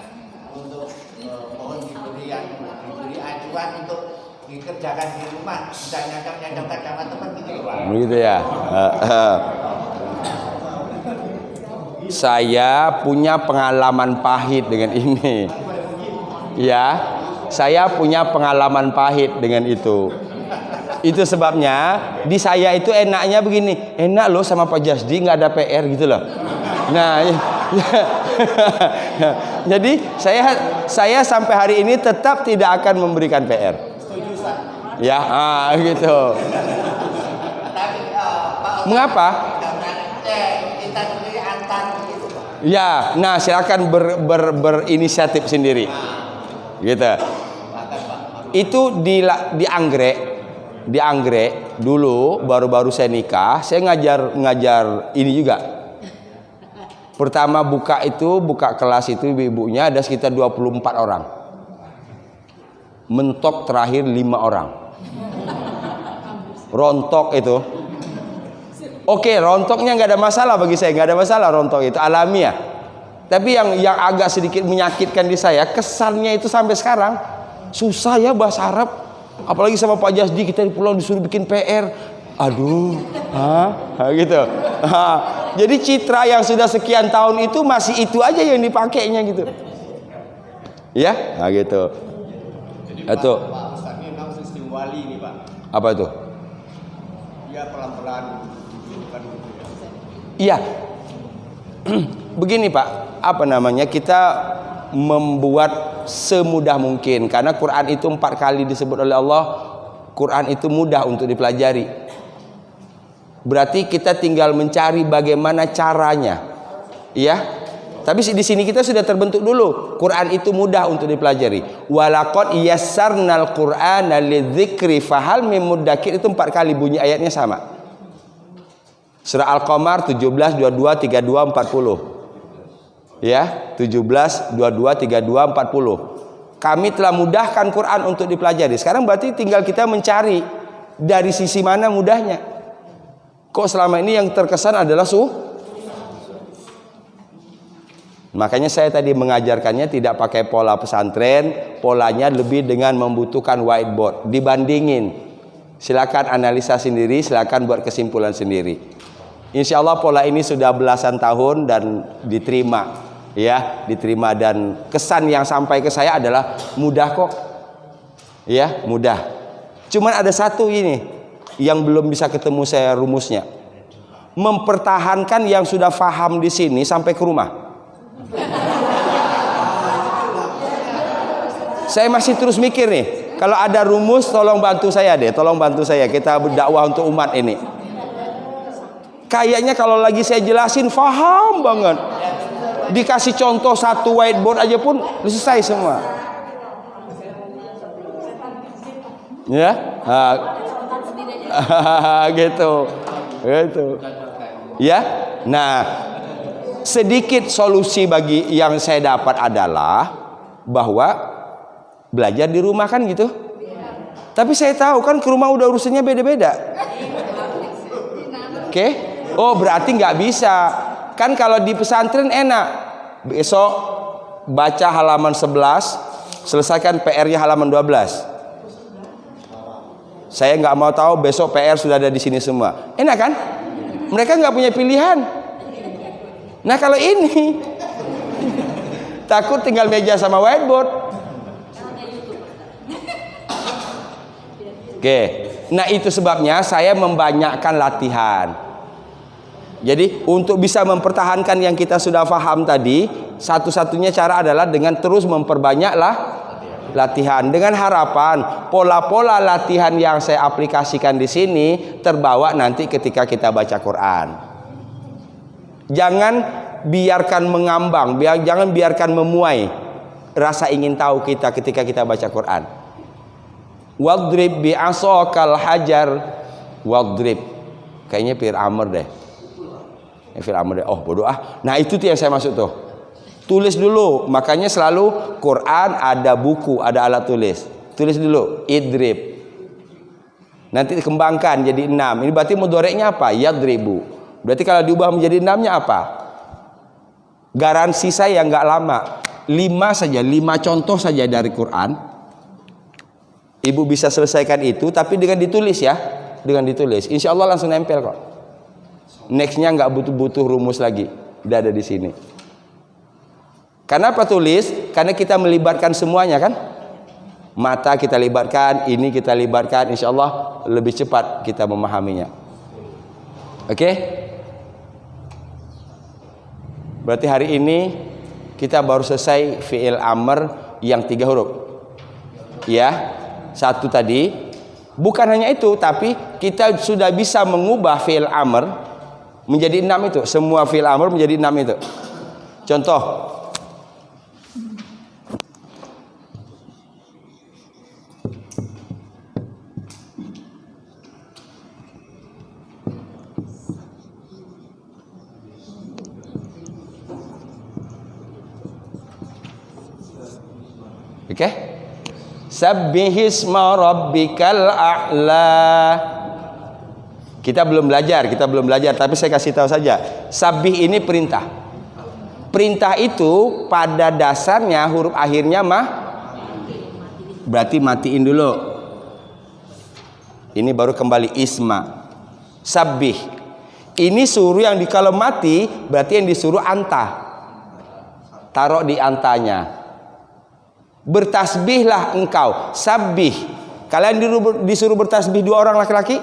untuk mohon diberi acuan untuk dikerjakan di rumah, bisa nyadap-nyadapkan sama teman gitu, Pak. Begitu ya. Saya punya pengalaman pahit dengan ini. Ya, saya punya pengalaman pahit dengan itu. Itu sebabnya di saya itu enaknya begini, enak loh sama Pak Jasdi, nggak ada PR gitu loh. Nah, jadi saya sampai hari ini tetap tidak akan memberikan PR. Ya, gitu. Mengapa? Ya, nah silakan berinisiatif sendiri. Gitu. Itu di Anggrek dulu baru-baru saya nikah, saya ngajar ini juga. Pertama buka kelas itu ibu-ibunya ada sekitar 24 orang. Mentok terakhir 5 orang. Rontok itu. Oke, rontoknya nggak ada masalah bagi saya, nggak ada masalah rontok itu alamiah. Tapi yang agak sedikit menyakitkan di saya, kesannya itu sampai sekarang susah ya bahasa Arab. Apalagi sama Pak Jasdi kita di pulau disuruh bikin PR. Aduh, gitu. Jadi citra yang sudah sekian tahun itu masih itu aja yang dipakainya gitu. Ya, nah gitu. Itu. Pak Ustaz ini memang sistem wali nih Pak. Apa itu? Dia pelan-pelan bukan gitu ya. Iya. Begini Pak, apa namanya? Kita membuat semudah mungkin karena Quran itu 4 kali disebut oleh Allah. Quran itu mudah untuk dipelajari. Berarti kita tinggal mencari bagaimana caranya. Ya. Tapi di sini kita sudah terbentuk dulu. Quran itu mudah untuk dipelajari. Walaqad yassarnal Qur'ana lidzikri fahal mim muddakir, itu 4 kali bunyi ayatnya sama. Surah Al-Qamar 17, 22, 32, 40. Ya, 17, 22, 32, 40. Kami telah mudahkan Quran untuk dipelajari. Sekarang berarti tinggal kita mencari dari sisi mana mudahnya. Kok selama ini yang terkesan adalah Makanya saya tadi mengajarkannya tidak pakai pola pesantren, polanya lebih dengan membutuhkan whiteboard, dibandingin. Silakan analisa sendiri, silakan buat kesimpulan sendiri. Insya Allah pola ini sudah belasan tahun dan diterima, ya, diterima, dan kesan yang sampai ke saya adalah mudah kok, ya, mudah. Cuman ada satu ini yang belum bisa ketemu saya rumusnya, mempertahankan yang sudah paham di sini sampai ke rumah. Saya masih terus mikir nih, kalau ada rumus tolong bantu saya deh, tolong bantu saya, kita berdakwah untuk umat ini. Kayaknya kalau lagi saya jelasin paham banget, dikasih contoh satu whiteboard aja pun selesai semua. Ya, gitu. Ya, nah sedikit solusi bagi yang saya dapat adalah bahwa belajar di rumah kan gitu. Tapi saya tahu kan ke rumah udah urusannya beda-beda. Oke? Oh berarti nggak bisa. Kan kalau di pesantren enak. Besok baca halaman 11, selesaikan PR-nya halaman 12. Saya nggak mau tahu besok PR sudah ada di sini semua. Enak kan? Mereka nggak punya pilihan. Nah kalau ini takut tinggal meja sama whiteboard. Oke, nah itu sebabnya saya membanyakkan latihan. Jadi untuk bisa mempertahankan yang kita sudah paham tadi, satu-satunya cara adalah dengan terus memperbanyaklah latihan. Dengan harapan pola-pola latihan yang saya aplikasikan di sini terbawa nanti ketika kita baca Quran. Jangan biarkan mengambang, jangan biarkan memuai rasa ingin tahu kita ketika kita baca Quran. Wadrib bi'asokal hajar. Wadrib, kayaknya Fir Amr deh. Fir Amr deh. Oh bodoh ah. Nah itu tuh yang saya maksud tuh. Tulis dulu. Makanya selalu Quran ada buku, ada alat tulis. Tulis dulu. Idrib. Nanti dikembangkan jadi 6. Ini berarti mudhoreknya apa? Yadribu. Berarti kalau diubah menjadi 6-nya apa? Garansi saya nggak lama. 5 saja, 5 contoh saja dari Quran. Ibu bisa selesaikan itu, tapi dengan ditulis ya, dengan ditulis. Insya Allah langsung nempel kok. Nextnya nggak butuh rumus lagi, udah ada di sini. Kenapa tulis? Karena kita melibatkan semuanya kan. Mata kita libatkan, ini kita libatkan. Insya Allah lebih cepat kita memahaminya. Oke? Berarti hari ini kita baru selesai fi'il amr yang 3 huruf. Ya. Satu tadi, bukan hanya itu, tapi kita sudah bisa mengubah fi'il amr menjadi 6 itu. Semua fi'il amr menjadi 6 itu. Contoh. Oke? Sabbihisma rabbikal a'la. Kita belum belajar, tapi saya kasih tahu saja. Sabbih ini perintah. Perintah itu pada dasarnya huruf akhirnya berarti matiin dulu. Ini baru kembali isma. Sabbih. Ini suruh yang kalau mati berarti yang disuruh anta. Taruh di antanya. Bertasbihlah engkau. Sabbih. Kalian disuruh bertasbih 2 orang laki-laki?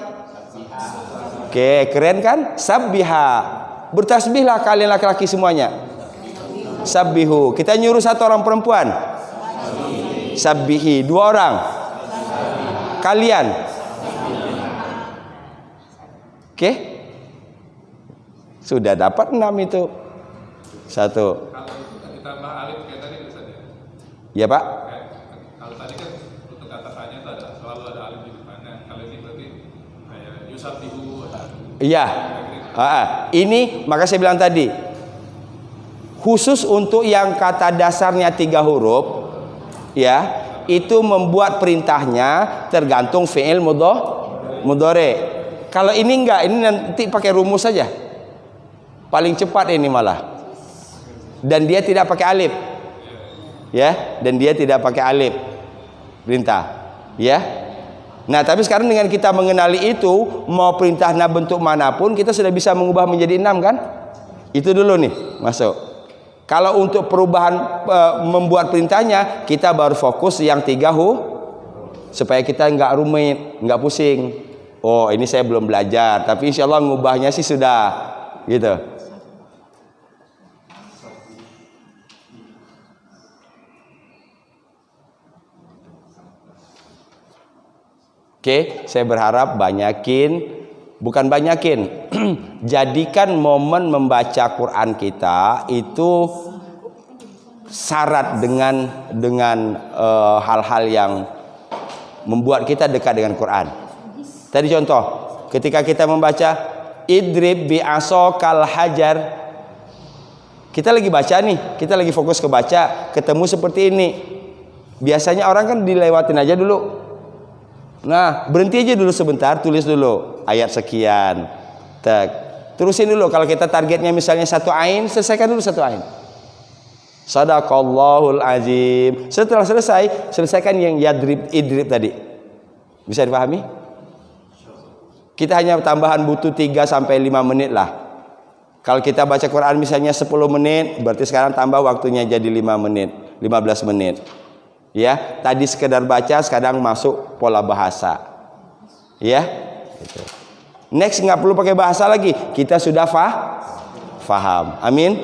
Oke, keren kan? Sabbiha. Bertasbihlah kalian laki-laki semuanya. Sabbihu. Kita nyuruh 1 orang perempuan. Sabbihi. 2 orang. Kalian. Oke. Sudah dapat 6 itu. 1. Ditambah alif kayak tadi bisa ya? Ya Pak. Kalau tadi kan untuk kata tanya itu ada selalu ada alif di depannya. Kalau ini berarti kayak yusabbihu. Iya. Ini maka saya bilang tadi. Khusus untuk yang kata dasarnya 3 huruf, ya, itu membuat perintahnya tergantung fi'il mudhari. Kalau ini enggak, ini nanti pakai rumus saja. Paling cepat ini malah. Dan dia tidak pakai alif. Ya, dan dia tidak pakai alif. Perintah. Ya. Nah, tapi sekarang dengan kita mengenali itu, mau perintahnya bentuk manapun, kita sudah bisa mengubah menjadi 6 kan? Itu dulu nih, masuk. Kalau untuk perubahan membuat perintahnya, kita baru fokus yang 3 supaya kita nggak rumit, nggak pusing. Oh, ini saya belum belajar, tapi insya Allah ngubahnya sih sudah, gitu. Oke, saya berharap bukan banyakin, jadikan momen membaca Quran kita itu syarat dengan hal-hal yang membuat kita dekat dengan Quran. Tadi contoh, ketika kita membaca idrib bi asokal hajar, kita lagi baca nih, kita lagi fokus ke baca, ketemu seperti ini. Biasanya orang kan dilewatin aja dulu. Nah, berhenti aja dulu sebentar, tulis dulu ayat sekian. Terusin dulu. Kalau kita targetnya misalnya 1 ain, selesaikan dulu 1 ain. Shadaqallahul azim. Setelah selesaikan yang idrib tadi. Bisa dipahami? Kita hanya tambahan butuh 3 sampai 5 menit lah. Kalau kita baca Quran misalnya 10 menit, berarti sekarang tambah waktunya jadi 5 menit, 15 menit. Ya, tadi sekedar baca, sekarang masuk pola bahasa. Ya. Gitu. Next nggak perlu pakai bahasa lagi, kita sudah faham. Amin.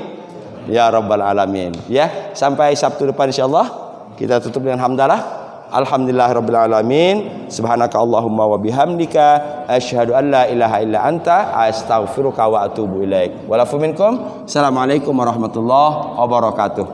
Ya rabbal alamin. Ya, sampai Sabtu depan insyaallah kita tutup dengan hamdalah. Alhamdulillahirabbil alamin. Subhanaka Allahumma wa bihamdika asyhadu an la ilaha illa anta astaghfiruka wa atubu ilaik. Walafu minkum. Assalamualaikum warahmatullahi wabarakatuh.